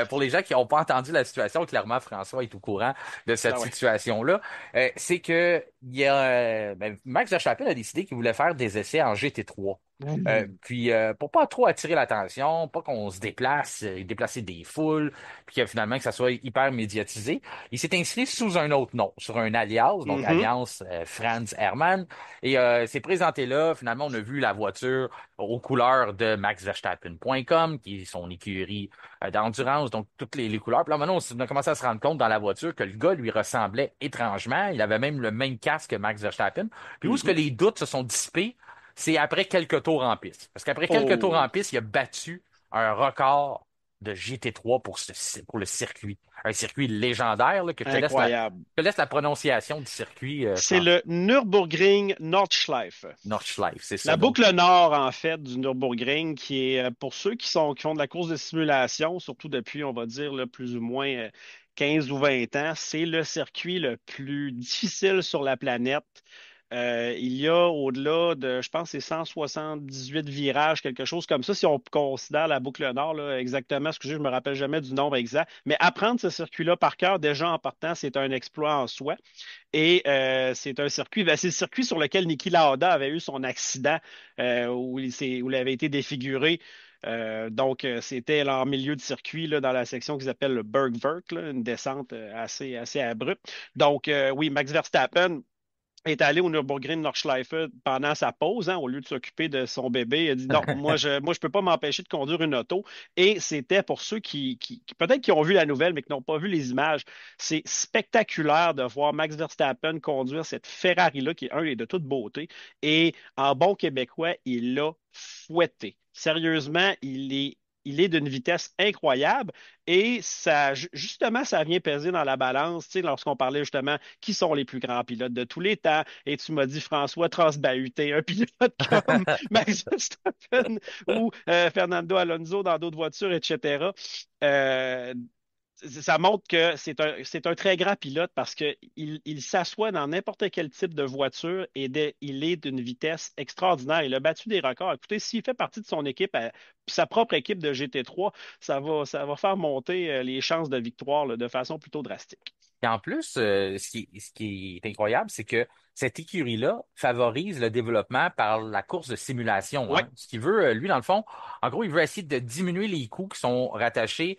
pour les gens qui n'ont pas entendu la situation, clairement François est au courant de cette Ben ouais. situation-là, c'est que Max Verstappen a décidé qu'il voulait faire des essais en GT3. Puis pour pas trop attirer l'attention, pas qu'on se déplace, déplacer des foules, puis que finalement que ça soit hyper médiatisé, il s'est inscrit sous un autre nom, sur un alias, donc Mhm, alliance Franz Hermann, et s'est présenté là. Finalement, on a vu la voiture aux couleurs de maxverstappen.com, qui est son écurie d'endurance, donc toutes les couleurs. Puis là, maintenant, on a commencé à se rendre compte dans la voiture que le gars lui ressemblait étrangement. Il avait même le même casque que Max Verstappen. Puis où est-ce que mhm. les doutes se sont dissipés? C'est après quelques tours en piste. Parce qu'après quelques tours Oh, en piste, il a battu un record de GT3 pour le circuit. Un circuit légendaire là, que incroyable. je te laisse la prononciation du circuit, C'est François. le Nürburgring Nordschleife. Nordschleife, c'est La ça. Donc, boucle nord, en fait, du Nürburgring, qui est pour ceux qui font de la course de simulation, surtout depuis, on va dire, là, plus ou moins 15 ou 20 ans, c'est le circuit le plus difficile sur la planète. Il y a au-delà de, je pense, c'est 178 virages, quelque chose comme ça, si on considère la boucle nord, là, exactement, excusez, je me rappelle jamais du nombre exact. Mais apprendre ce circuit-là par cœur, déjà en partant, c'est un exploit en soi. Et c'est un circuit, ben, c'est le circuit sur lequel Niki Lauda avait eu son accident où il avait été défiguré. C'était là, en milieu de circuit, là, dans la section qu'ils appellent le Bergwerk, là, une descente assez abrupte. Donc, oui, Max Verstappen est allé au Nürburgring Nordschleife pendant sa pause, hein, au lieu de s'occuper de son bébé. Il a dit non, moi, je peux pas m'empêcher de conduire une auto. Et c'était pour ceux peut-être qui ont vu la nouvelle, mais qui n'ont pas vu les images. C'est spectaculaire de voir Max Verstappen conduire cette Ferrari-là, qui est un et de toute beauté. Et en bon québécois, il l'a fouetté. Sérieusement, il est d'une vitesse incroyable et justement, ça vient peser dans la balance, tu sais, lorsqu'on parlait justement qui sont les plus grands pilotes de tous les temps. Et tu m'as dit, François, transbahuter un pilote comme Max Verstappen ou Fernando Alonso dans d'autres voitures, etc. Euh, Ça montre que c'est un très grand pilote parce qu'il s'assoit dans n'importe quel type de voiture et il est d'une vitesse extraordinaire. Il a battu des records. Écoutez, s'il fait partie de son équipe, sa propre équipe de GT3, ça va faire monter les chances de victoire là, de façon plutôt drastique. et en plus, ce qui est incroyable, c'est que cette écurie-là favorise le développement par la course de simulation, Oui, hein. Ce qu'il veut, lui, dans le fond, en gros, il veut essayer de diminuer les coûts qui sont rattachés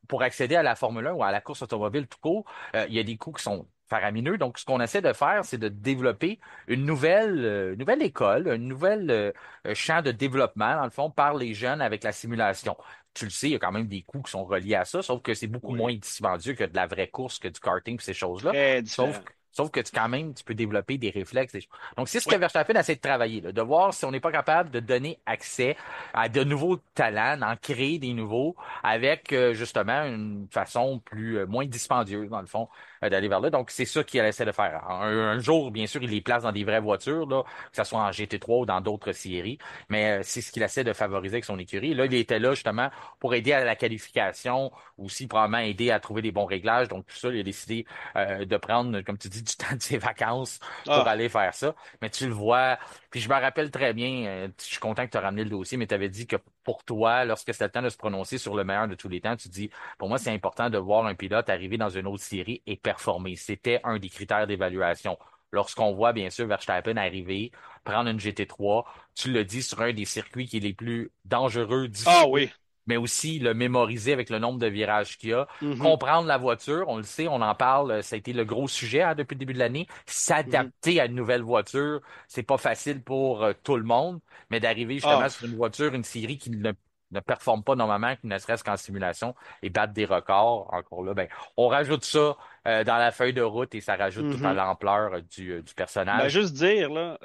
pour accéder à la Formule 1 ou à la course automobile tout court. Il y a des coûts qui sont faramineux. Donc, ce qu'on essaie de faire, c'est de développer une nouvelle école, un nouvel champ de développement, dans le fond, par les jeunes avec la simulation. Tu le sais, il y a quand même des coûts qui sont reliés à ça, sauf que c'est beaucoup moins oui, dispendieux que de la vraie course, que du karting, ces choses-là. très Sauf, différent. sauf que quand même, tu peux développer des réflexes. Donc, c'est ce que Oui. Verstappen essaie de travailler, là, de voir si on n'est pas capable de donner accès à de nouveaux talents, d'en créer des nouveaux, avec justement une façon moins dispendieuse, dans le fond, d'aller vers là. Donc, c'est ça qu'il essaie de faire. Un jour, bien sûr, il les place dans des vraies voitures, là, que ce soit en GT3 ou dans d'autres séries, mais c'est ce qu'il essaie de favoriser avec son écurie. Là, il était là justement pour aider à la qualification, aussi probablement aider à trouver des bons réglages. Donc, tout ça, il a décidé de prendre, comme tu dis, du temps de ses vacances pour Ah, aller faire ça. Mais tu le vois, puis je me rappelle très bien, je suis content que tu aies ramené le dossier, mais tu avais dit que pour toi, lorsque c'était le temps de se prononcer sur le meilleur de tous les temps, tu dis, pour moi, c'est important de voir un pilote arriver dans une autre série et performer. C'était un des critères d'évaluation. Lorsqu'on voit, bien sûr, Verstappen arriver, prendre une GT3, tu le dis, sur un des circuits qui est les plus dangereux, ah difficiles, oui. mais aussi le mémoriser avec le nombre de virages qu'il y a, Mhm, comprendre la voiture, on le sait, on en parle, ça a été le gros sujet hein, depuis le début de l'année, mhm. s'adapter à une nouvelle voiture, c'est pas facile pour tout le monde, mais d'arriver justement Ah, sur une voiture, une série qui ne performe pas normalement, qui ne serait-ce qu'en simulation, et battre des records, encore là, ben, on rajoute ça dans la feuille de route et ça rajoute tout à mhm. l'ampleur du Ben, personnage. juste dire, là,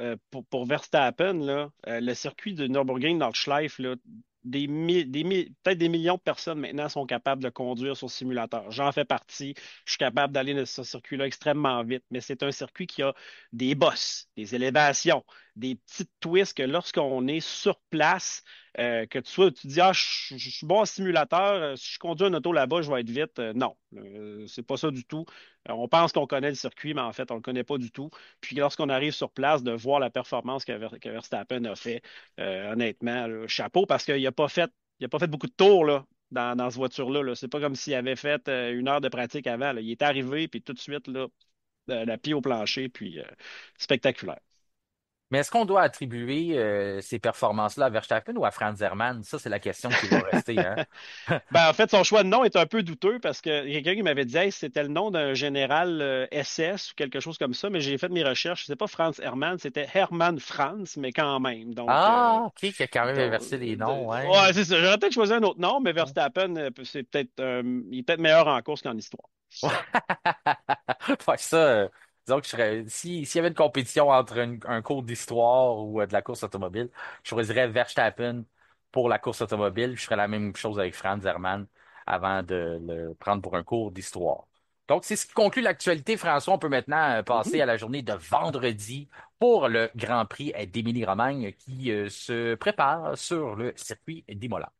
pour Verstappen, là, le circuit de Nürburgring Nordschleife, là, peut-être des millions de personnes maintenant sont capables de conduire sur simulateur. J'en fais partie. Je suis capable d'aller dans ce circuit-là extrêmement vite, mais c'est un circuit qui a des bosses, des élévations, des petites twists que lorsqu'on est sur place, que tu dis, ah, je suis bon en simulateur, si je conduis un auto là-bas, je vais être vite. Non, c'est pas ça du tout. On pense qu'on connaît le circuit, mais en fait, on le connaît pas du tout. Puis lorsqu'on arrive sur place, de voir la performance que Verstappen a fait, honnêtement, là, chapeau, parce il a pas fait beaucoup de tours là, dans cette voiture-là. Là. C'est pas comme s'il avait fait 1 heure de pratique avant. Là. Il est arrivé, puis tout de suite, là, la pied au plancher, puis spectaculaire. Mais est-ce qu'on doit attribuer ces performances-là à Verstappen ou à Franz Hermann? Ça, c'est la question qui va rester, hein? Ben, en fait, son choix de nom est un peu douteux parce que quelqu'un qui m'avait dit hey, c'était le nom d'un général SS ou quelque chose comme ça, mais j'ai fait mes recherches. C'est pas Franz Hermann, c'était Hermann Franz, mais quand même. Ah, OK, qui a quand même inversé les noms, ouais. Ouais, c'est ça. J'aurais peut-être choisi un autre nom, mais Verstappen, c'est peut-être il est peut-être meilleur en course qu'en histoire. Ouais, ça, disons que s'il y avait une compétition entre un cours d'histoire ou de la course automobile, je choisirais Verstappen pour la course automobile. Je ferais la même chose avec Franz Hermann avant de le prendre pour un cours d'histoire. Donc, c'est ce qui conclut l'actualité, François. On peut maintenant passer Mhm. à la journée de vendredi pour le Grand Prix d'Émilie-Romagne qui se prépare sur le circuit d'Imola.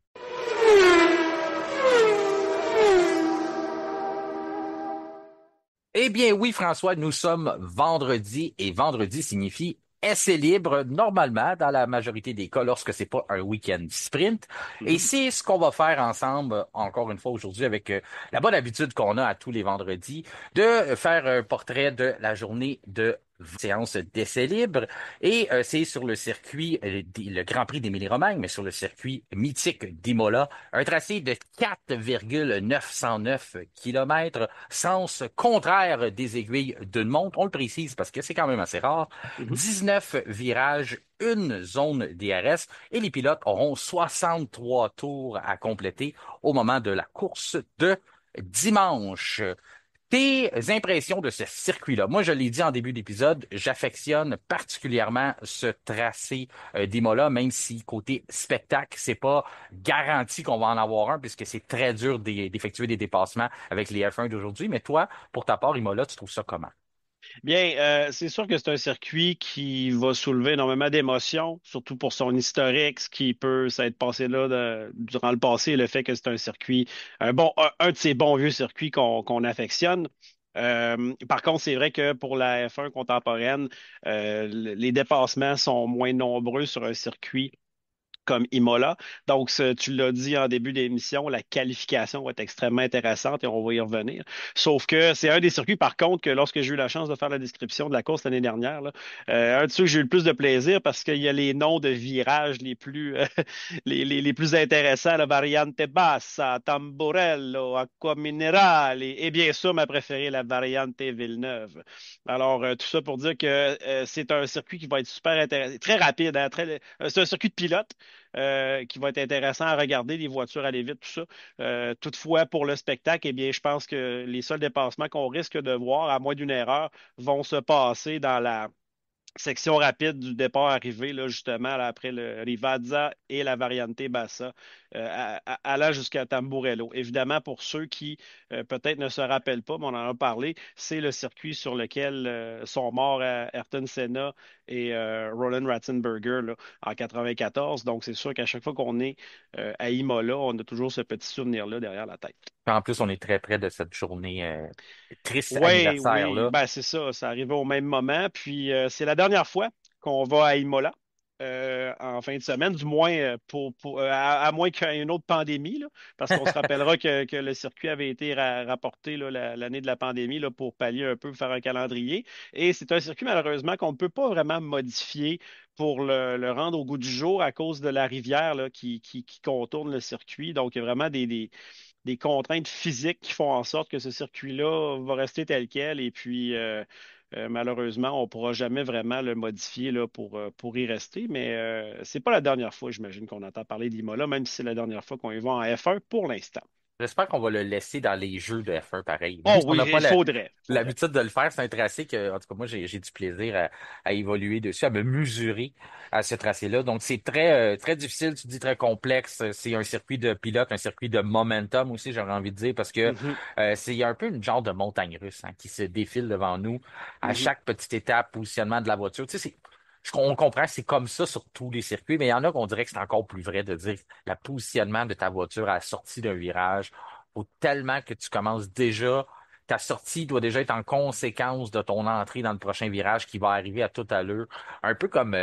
Eh bien oui, François, nous sommes vendredi et vendredi signifie essai libre normalement dans la majorité des cas lorsque c'est pas un week-end sprint. Et Mhm. c'est ce qu'on va faire ensemble encore une fois aujourd'hui avec la bonne habitude qu'on a à tous les vendredis de faire un portrait de la journée de séance d'essai libre. Et c'est sur le circuit, le Grand Prix d'Émilie-Romagne, mais sur le circuit mythique d'Imola, un tracé de 4,909 kilomètres sens contraire des aiguilles d'une montre. On le précise parce que c'est quand même assez rare. Mhm. 19 virages, une zone DRS et les pilotes auront 63 tours à compléter au moment de la course de dimanche. Tes impressions de ce circuit-là. Moi, je l'ai dit en début d'épisode, j'affectionne particulièrement ce tracé d'Imola, même si côté spectacle, c'est pas garanti qu'on va en avoir un, puisque c'est très dur d'effectuer des dépassements avec les F1 d'aujourd'hui. Mais toi, pour ta part, Imola, tu trouves ça comment? Bien, c'est sûr que c'est un circuit qui va soulever énormément d'émotions, surtout pour son historique, ce qui peut s'être passé là durant le passé, le fait que c'est un circuit, un de ces bons vieux circuits qu'on affectionne. Par contre, c'est vrai que pour la F1 contemporaine, les dépassements sont moins nombreux sur un circuit comme Imola. Donc, tu l'as dit en début d'émission, la qualification va être extrêmement intéressante et on va y revenir. Sauf que c'est un des circuits, par contre, que lorsque j'ai eu la chance de faire la description de la course l'année dernière, là, un de ceux que j'ai eu le plus de plaisir parce qu'il y a les noms de virages les plus, les plus intéressants, la Variante Bassa, Tamburello, Acqua Minerale et bien sûr, ma préférée, la Variante Villeneuve. Alors, tout ça pour dire que c'est un circuit qui va être super intéressant, très rapide, hein, c'est un circuit de pilote qui va être intéressant à regarder, les voitures aller vite, tout ça. Toutefois, pour le spectacle, eh bien, je pense que les seuls dépassements qu'on risque de voir, à moins d'une erreur, vont se passer dans la section rapide du départ arrivé, là, justement, là, après le Rivazza et la Variante Bassa, allant jusqu'à Tamburello. Évidemment, pour ceux qui peut-être ne se rappellent pas, mais on en a parlé, c'est le circuit sur lequel sont morts Ayrton Senna et Roland Ratzenberger là, en 94. Donc, c'est sûr qu'à chaque fois qu'on est à Imola, on a toujours ce petit souvenir-là derrière la tête. En plus, on est très près de cette journée triste Oui, oui, anniversaire-là. ben c'est ça, ça arrivait au même moment. Puis c'est la dernière fois qu'on va à Imola en fin de semaine, du moins à moins qu'il y ait une autre pandémie, là, parce qu'on se rappellera que le circuit avait été rapporté là, l'année de la pandémie là, pour pallier un peu, faire un calendrier. Et c'est un circuit malheureusement qu'on ne peut pas vraiment modifier pour le rendre au goût du jour à cause de la rivière là, qui contourne le circuit. Donc il y a vraiment des contraintes physiques qui font en sorte que ce circuit-là va rester tel quel. Et puis, malheureusement, on ne pourra jamais vraiment le modifier là, pour y rester. Mais c'est pas la dernière fois, j'imagine, qu'on entend parler d'Imola, même si c'est la dernière fois qu'on y va en F1 pour l'instant. J'espère qu'on va le laisser dans les jeux de F1 pareil. Même Oh si on oui, n'a pas il faudrait, faudrait. l'habitude de le faire, c'est un tracé que, en tout cas, moi, j'ai du plaisir à évoluer dessus, à me mesurer à ce tracé-là. Donc, c'est très difficile, tu dis très complexe. C'est un circuit de pilote, un circuit de momentum aussi, j'aurais envie de dire, parce que Mhm, c'est un peu une genre de montagne russe hein, qui se défile devant nous à mhm. chaque petite étape, positionnement de la voiture. Tu sais, on comprend que c'est comme ça sur tous les circuits, mais il y en a qu'on dirait que c'est encore plus vrai de dire le positionnement de ta voiture à la sortie d'un virage. Faut tellement que tu commences déjà, ta sortie doit déjà être en conséquence de ton entrée dans le prochain virage qui va arriver à toute allure. Un peu comme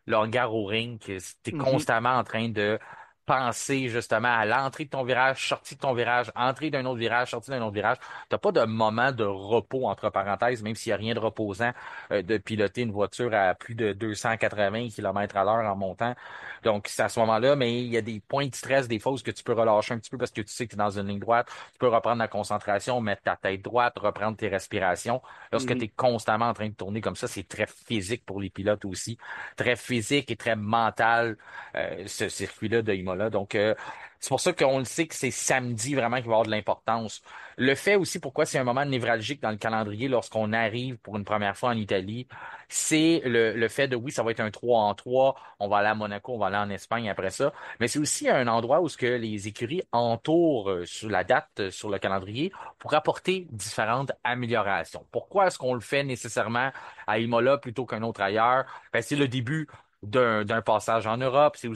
le hangar au ring, que tu es Mhm. constamment en train de penser justement à l'entrée de ton virage, sortie de ton virage, entrée d'un autre virage, sortie d'un autre virage. T'as pas de moment de repos entre parenthèses, même s'il n'y a rien de reposant de piloter une voiture à plus de 280 km à l'heure en montant. Donc, c'est à ce moment-là, mais il y a des points de stress, des fois, où que tu peux relâcher un petit peu parce que tu sais que tu es dans une ligne droite. Tu peux reprendre la concentration, mettre ta tête droite, reprendre tes respirations. Lorsque tu Mhm. es constamment en train de tourner comme ça, c'est très physique pour les pilotes aussi. Très physique et très mental, ce circuit-là de Imola. Donc, c'est pour ça qu'on le sait que c'est samedi vraiment qu'il va y avoir de l'importance. Le fait aussi pourquoi c'est un moment névralgique dans le calendrier lorsqu'on arrive pour une première fois en Italie, c'est le fait de oui, ça va être un 3 en 3, on va aller à Monaco, on va aller en Espagne après ça, mais c'est aussi un endroit où ce que les écuries entourent sur la date, sur le calendrier, pour apporter différentes améliorations. Pourquoi est-ce qu'on le fait nécessairement à Imola plutôt qu'un autre ailleurs? Ben, c'est le début d'un passage en Europe. Mhm.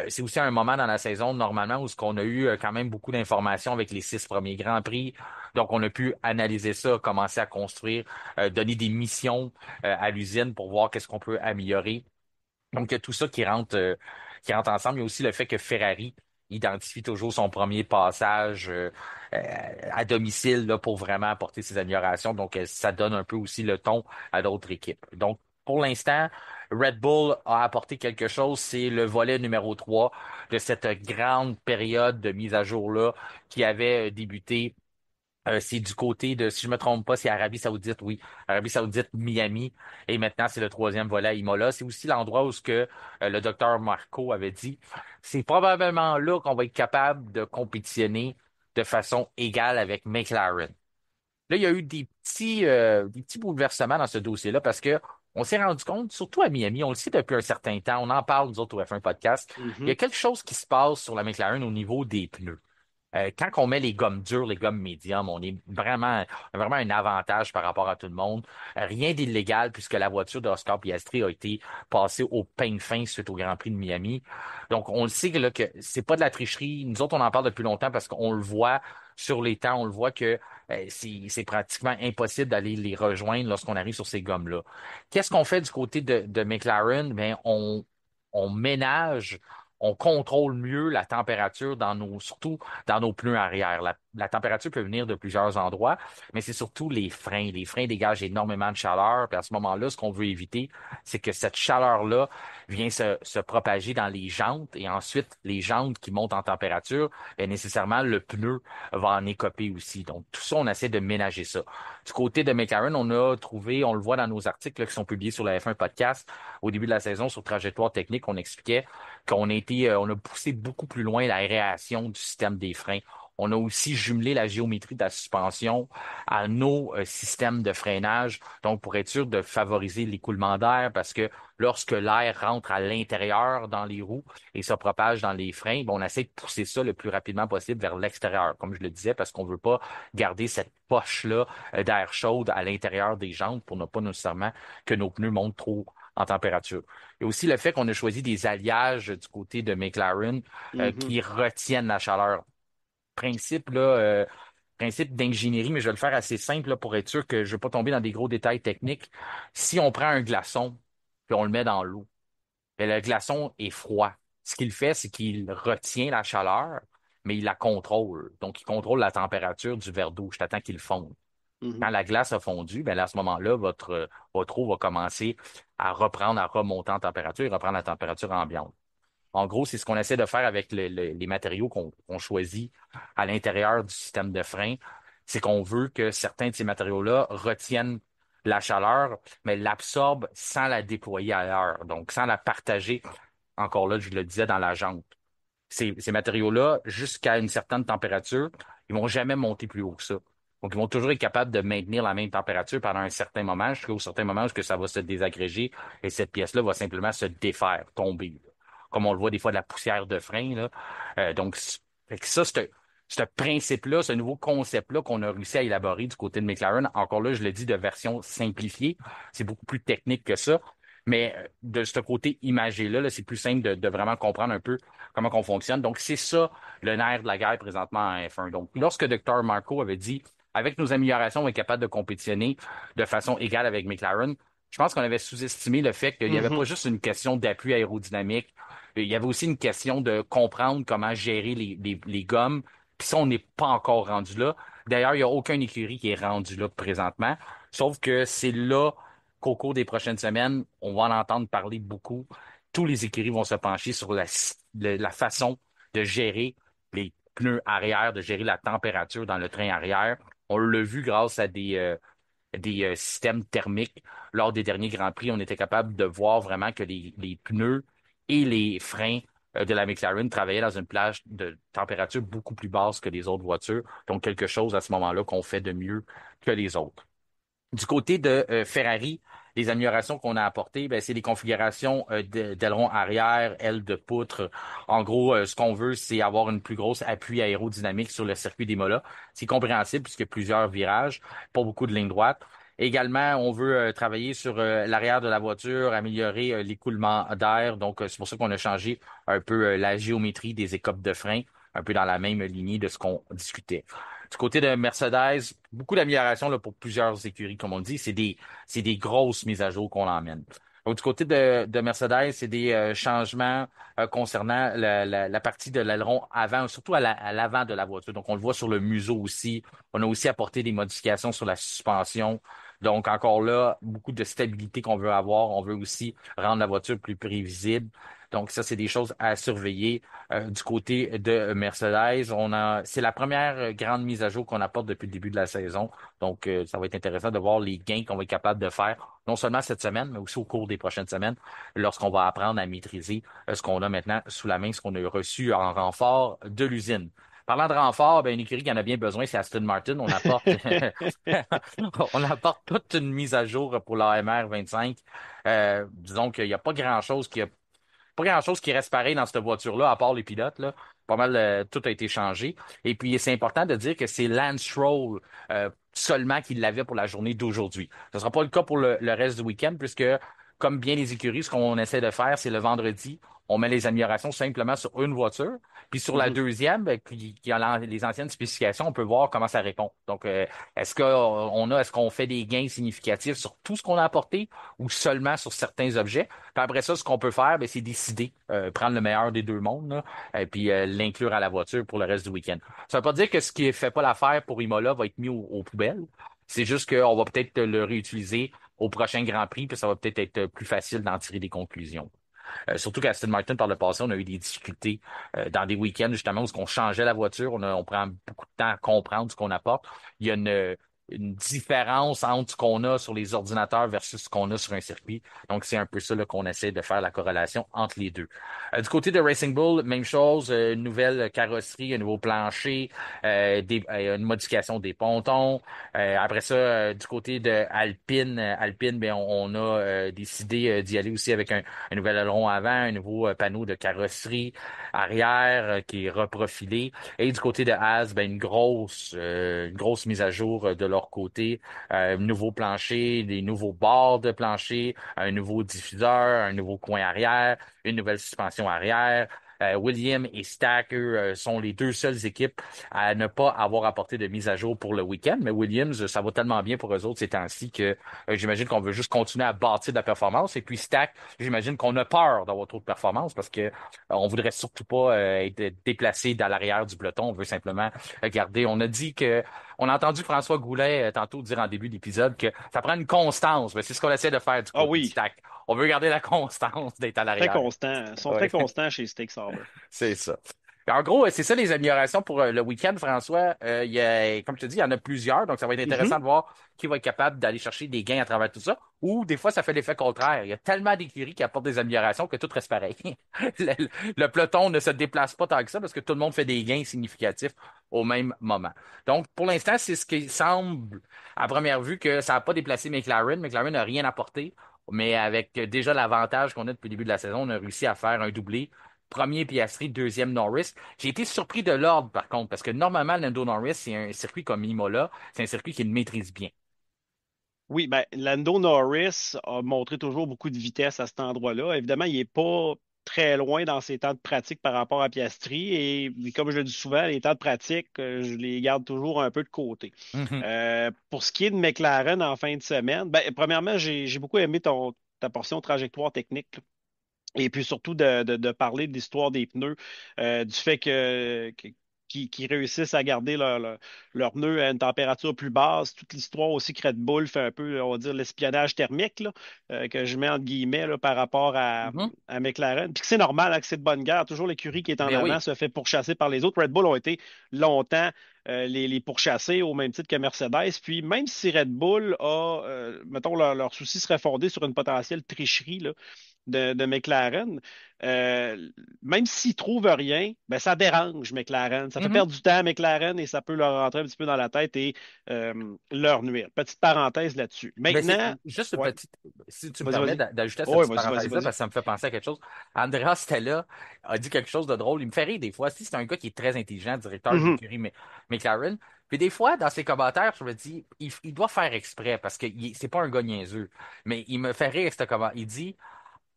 C'est aussi un moment dans la saison normalement où ce qu'on a eu quand même beaucoup d'informations avec les 6 premiers Grands Prix. Donc, on a pu analyser ça, commencer à construire, donner des missions à l'usine pour voir qu'est-ce qu'on peut améliorer. Donc, il y a tout ça qui rentre ensemble. Il y a aussi le fait que Ferrari identifie toujours son premier passage euh, à domicile là, pour vraiment apporter ses améliorations. Donc, ça donne un peu aussi le ton à d'autres équipes. Donc, pour l'instant, Red Bull a apporté quelque chose. C'est le volet numéro 3 de cette grande période de mise à jour-là qui avait débuté c'est du côté de, si je me trompe pas, c'est Arabie Saoudite, oui. Arabie Saoudite, Miami. Et maintenant, c'est le troisième volet à Imola. C'est aussi l'endroit où ce que le docteur Marco avait dit. C'est probablement là qu'on va être capable de compétitionner de façon égale avec McLaren. Là, il y a eu des petits bouleversements dans ce dossier-là parce que on s'est rendu compte, surtout à Miami, on le sait depuis un certain temps, on en parle, nous autres, au F1 Podcast, il y Mhm. a quelque chose qui se passe sur la McLaren au niveau des pneus. Quand on met les gommes dures, les gommes médiums, vraiment un avantage par rapport à tout le monde. Rien d'illégal puisque la voiture d'Oscar Piastri a été passée au peigne fin suite au Grand Prix de Miami. Donc, on le sait que, là, que c'est pas de la tricherie. Nous autres, on en parle depuis longtemps parce qu'on le voit sur les temps, on le voit que c'est pratiquement impossible d'aller les rejoindre lorsqu'on arrive sur ces gommes-là. Qu'est-ce qu'on fait du côté de McLaren? Ben, on ménage, on contrôle mieux la température surtout dans nos pneus arrière. La température peut venir de plusieurs endroits, mais c'est surtout les freins. Les freins dégagent énormément de chaleur, puis à ce moment-là, ce qu'on veut éviter, c'est que cette chaleur-là vient se propager dans les jantes, et ensuite, les jantes qui montent en température, bien, nécessairement, le pneu va en écoper aussi. Donc, tout ça, on essaie de ménager ça. Du côté de McLaren, on a trouvé, on le voit dans nos articles là, qui sont publiés sur la F1 Podcast, au début de la saison, sur Trajectoire Technique, on expliquait on a poussé beaucoup plus loin l'aération du système des freins. On a aussi jumelé la géométrie de la suspension à nos systèmes de freinage, donc pour être sûr de favoriser l'écoulement d'air, parce que lorsque l'air rentre à l'intérieur dans les roues et se propage dans les freins, ben, on essaie de pousser ça le plus rapidement possible vers l'extérieur, comme je le disais, parce qu'on veut pas garder cette poche-là d'air chaude à l'intérieur des jantes pour ne pas nécessairement que nos pneus montent trop en température. Il y a aussi le fait qu'on a choisi des alliages du côté de McLaren Mhm. qui retiennent la chaleur. Principe, là, principe d'ingénierie, mais je vais le faire assez simple là, pour être sûr que je ne vais pas tomber dans des gros détails techniques. Si on prend un glaçon puis on le met dans l'eau, ben, le glaçon est froid. Ce qu'il fait, c'est qu'il retient la chaleur, mais il la contrôle. Donc, il contrôle la température du verre d'eau. Je t'attends qu'il fonde. Mhm. Quand la glace a fondu, ben là, à ce moment-là, votre eau va commencer à reprendre, à remonter en température et reprendre la température ambiante. En gros, c'est ce qu'on essaie de faire avec les matériaux qu'on choisit à l'intérieur du système de frein. C'est qu'on veut que certains de ces matériaux-là retiennent la chaleur, mais l'absorbent sans la déployer ailleurs. Donc, sans la partager, encore là, je le disais, dans la jante. Ces matériaux-là, jusqu'à une certaine température, ils vont jamais monter plus haut que ça. Donc, ils vont toujours être capables de maintenir la même température pendant un certain moment, jusqu'au certain moment où ça va se désagréger et cette pièce-là va simplement se défaire, tomber, là. Comme on le voit des fois de la poussière de frein, là. Fait que ça, ce principe-là, ce nouveau concept-là qu'on a réussi à élaborer du côté de McLaren, encore là, je le dis de version simplifiée, c'est beaucoup plus technique que ça, Mais de ce côté imagé-là, là, c'est plus simple de vraiment comprendre un peu comment on fonctionne. Donc, c'est ça le nerf de la guerre présentement en F1. Donc, lorsque Dr. Marco avait dit, avec nos améliorations, on est capable de compétitionner de façon égale avec McLaren, je pense qu'on avait sous-estimé le fait qu'il n'y avait Mhm. pas juste une question d'appui aérodynamique, il y avait aussi une question de comprendre comment gérer les gommes. Puis ça, on n'est pas encore rendu là. D'ailleurs, il n'y a aucun écurie qui est rendu là présentement. Sauf que c'est là qu'au cours des prochaines semaines, on va en entendre parler beaucoup. Tous les écuries vont se pencher sur la façon de gérer les pneus arrière, de gérer la température dans le train arrière. On l'a vu grâce à des systèmes thermiques. Lors des derniers Grands Prix, on était capable de voir vraiment que les pneus et les freins de la McLaren travaillaient dans une plage de température beaucoup plus basse que les autres voitures. Donc, quelque chose à ce moment-là qu'on fait de mieux que les autres. Du côté de Ferrari, les améliorations qu'on a apportées, ben, c'est des configurations d'aileron arrière, ailes de poutre. En gros, ce qu'on veut, c'est avoir une plus grosse appui aérodynamique sur le circuit d'Imola. C'est compréhensible puisqu'il y a plusieurs virages, pas beaucoup de lignes droites. Également, on veut travailler sur l'arrière de la voiture, améliorer l'écoulement d'air. Donc, c'est pour ça qu'on a changé un peu la géométrie des écopes de frein, un peu dans la même lignée de ce qu'on discutait. Du côté de Mercedes, beaucoup d'améliorations là, pour plusieurs écuries, comme on dit. C'est des grosses mises à jour qu'on emmène. Donc, du côté de Mercedes, c'est des changements concernant la partie de l'aileron avant, surtout à l'avant de la voiture. Donc, on le voit sur le museau aussi. On a aussi apporté des modifications sur la suspension. Donc, encore là, beaucoup de stabilité qu'on veut avoir. On veut aussi rendre la voiture plus prévisible. Donc, ça, c'est des choses à surveiller. Du côté de Mercedes, c'est la première grande mise à jour qu'on apporte depuis le début de la saison. Donc, ça va être intéressant de voir les gains qu'on va être capable de faire, non seulement cette semaine, mais aussi au cours des prochaines semaines, lorsqu'on va apprendre à maîtriser ce qu'on a maintenant sous la main, ce qu'on a reçu en renfort de l'usine. Parlant de renfort, ben, une écurie qui en a bien besoin, c'est Aston Martin. On apporte toute une mise à jour pour l'AMR 25. Disons qu'il n'y a pas grand-chose qui reste pareil dans cette voiture-là, à part les pilotes, là. Pas mal, tout a été changé. Et puis, c'est important de dire que c'est Lance Stroll seulement qui l'avait pour la journée d'aujourd'hui. Ce ne sera pas le cas pour le reste du week-end, puisque, comme bien les écuries, ce qu'on essaie de faire, c'est le vendredi, on met les améliorations simplement sur une voiture. Puis sur la Mhm. deuxième, ben, qui a les anciennes spécifications, on peut voir comment ça répond. Donc, est-ce qu'on fait des gains significatifs sur tout ce qu'on a apporté ou seulement sur certains objets? Puis après ça, ce qu'on peut faire, ben, c'est décider, prendre le meilleur des deux mondes, là, et puis l'inclure à la voiture pour le reste du week-end. Ça veut pas dire que ce qui ne fait pas l'affaire pour Imola va être mis aux poubelles. C'est juste qu'on va peut-être le réutiliser au prochain Grand Prix, puis ça va peut-être être plus facile d'en tirer des conclusions. Surtout qu'à Aston Martin, par le passé, on a eu des difficultés dans des week-ends, justement, où on changeait la voiture. On prend beaucoup de temps à comprendre ce qu'on apporte. Il y a une différence entre ce qu'on a sur les ordinateurs versus ce qu'on a sur un circuit. Donc, c'est un peu ça là, qu'on essaie de faire la corrélation entre les deux. Du côté de Racing Bull, même chose, une nouvelle carrosserie, un nouveau plancher, une modification des pontons. Après ça, du côté de Alpine, ben, on a décidé d'y aller aussi avec un nouvel aileron avant, un nouveau panneau de carrosserie arrière qui est reprofilé. Et du côté de Haas, ben, une grosse mise à jour de leur côté. Un nouveau plancher, des nouveaux bords de plancher, un nouveau diffuseur, un nouveau coin arrière, une nouvelle suspension arrière. Williams et Stack, eux, sont les deux seules équipes à ne pas avoir apporté de mise à jour pour le week-end. Mais Williams, ça va tellement bien pour eux autres ces temps-ci que j'imagine qu'on veut juste continuer à bâtir de la performance. Et puis Stack, j'imagine qu'on a peur d'avoir trop de performance parce que on voudrait surtout pas être déplacé dans l'arrière du peloton. On veut simplement garder. On a entendu François Goulet tantôt dire en début d'épisode que ça prend une constance. Mais c'est ce qu'on essaie de faire du Ah côté de oui, Stack. On veut garder la constance d'être à très l'arrière. constant. Ils sont très Ouais. constants chez Steak Sauber. C'est ça. En gros, c'est ça les améliorations pour le week-end, François. Comme je te dis, il y en a plusieurs, donc ça va être Mhm. intéressant de voir qui va être capable d'aller chercher des gains à travers tout ça. Ou des fois, ça fait l'effet contraire. Il y a tellement d'écuries qui apportent des améliorations que tout reste pareil. Le, le peloton ne se déplace pas tant que ça parce que tout le monde fait des gains significatifs au même moment. Donc, pour l'instant, c'est ce qui semble, à première vue, que ça n'a pas déplacé McLaren. McLaren n'a rien apporté. Mais avec déjà l'avantage qu'on a depuis le début de la saison, on a réussi à faire un doublé. Premier Piastri, deuxième Norris. J'ai été surpris de l'ordre, par contre, parce que normalement, Lando Norris, c'est un circuit comme Imola, c'est un circuit qu'il maîtrise bien. Oui, ben, Lando Norris a montré toujours beaucoup de vitesse à cet endroit-là. Évidemment, il n'est pas très loin dans ses temps de pratique par rapport à Piastri. Et comme je le dis souvent, les temps de pratique, je les garde toujours un peu de côté. Mhm. Pour ce qui est de McLaren en fin de semaine, ben, premièrement, j'ai beaucoup aimé ta portion trajectoire technique. Et puis surtout de parler de l'histoire des pneus, du fait qu'ils réussissent à garder leurs pneus à une température plus basse. Toute l'histoire aussi que Red Bull fait un peu, on va dire, l'espionnage thermique, là, que je mets entre guillemets là, par rapport Mhm. à McLaren. Puis que c'est normal, hein, que c'est de bonne guerre. Toujours l'écurie qui est en Ben avant oui. se fait pourchasser par les autres. Red Bull ont été longtemps les pourchasser au même titre que Mercedes. Puis même si Red Bull a, mettons, leur souci serait fondé sur une potentielle tricherie, là, de McLaren, euh, même s'ils trouvent rien, ben, ça dérange McLaren. Ça fait Mhm. perdre du temps à McLaren et ça peut leur rentrer un petit peu dans la tête et leur nuire. Petite parenthèse là-dessus. Ben c'est Maintenant, juste une ouais, petite, si tu me vas-y, permets vas-y. d'ajouter à cette Oh, ouais, petite vas-y, vas-y, parenthèse-là, vas-y. parce que ça me fait penser à quelque chose. Andrea Stella a dit quelque chose de drôle. Il me fait rire des fois. Si c'est un gars qui est très intelligent, directeur de Mhm, l'écurie McLaren. Puis des fois, dans ses commentaires, je me dis, il doit faire exprès parce que c'est pas un gars niaiseux. Mais il me fait rire, ce comment. Il dit,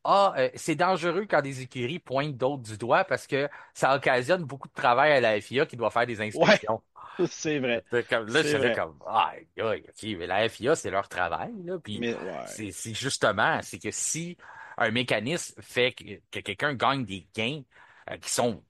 ah, c'est dangereux quand des écuries pointent d'autres du doigt parce que ça occasionne beaucoup de travail à la FIA qui doit faire des ouais, inspections. c'est vrai. Là, je C'est faisais vrai. comme, ah, aïe, ok, mais la FIA, c'est leur travail, là. Puis Mais ouais. c'est justement, c'est que si un mécanisme fait que quelqu'un gagne des gains qui sont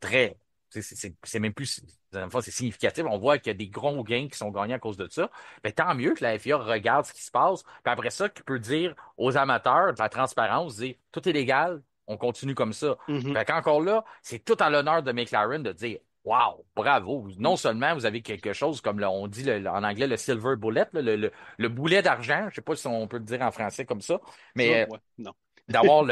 très, c'est même plus, dans le fond, c'est significatif. On voit qu'il y a des gros gains qui sont gagnés à cause de ça. Mais tant mieux que la FIA regarde ce qui se passe. Puis après ça, tu peux dire aux amateurs de la transparence, dire, tout est légal, on continue comme ça. Mhm. Fait qu'encore là, c'est tout à l'honneur de McLaren de dire, wow, bravo. Non seulement vous avez quelque chose comme on dit en anglais le silver bullet, là, le boulet d'argent, je sais pas si on peut le dire en français comme ça, Ça, mais ouais, non. d'avoir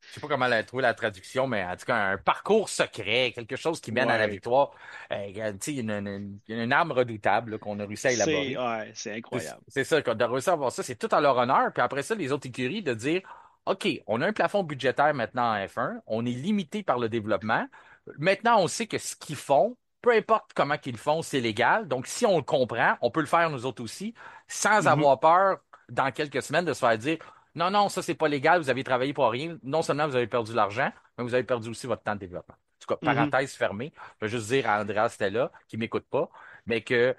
je sais pas comment trouver la traduction, mais en tout cas un parcours secret, quelque chose qui mène à la Ouais. victoire. Tu sais, il y a une arme redoutable là, qu'on a réussi à élaborer. C'est C'est incroyable. c'est ça, quand de réussir à avoir ça, c'est tout à leur honneur. Puis après ça, les autres écuries de dire, OK, on a un plafond budgétaire maintenant en F1, on est limité par le développement. Maintenant, on sait que ce qu'ils font, peu importe comment qu'ils le font, c'est légal. Donc, si on le comprend, on peut le faire nous autres aussi, sans Mhm, avoir peur dans quelques semaines de se faire dire, non, non, ça, c'est pas légal, vous avez travaillé pour rien. Non seulement vous avez perdu de l'argent, mais vous avez perdu aussi votre temps de développement. En tout cas, mhm. parenthèse fermée. Je veux juste dire à Andrea Stella, qui m'écoute pas, mais que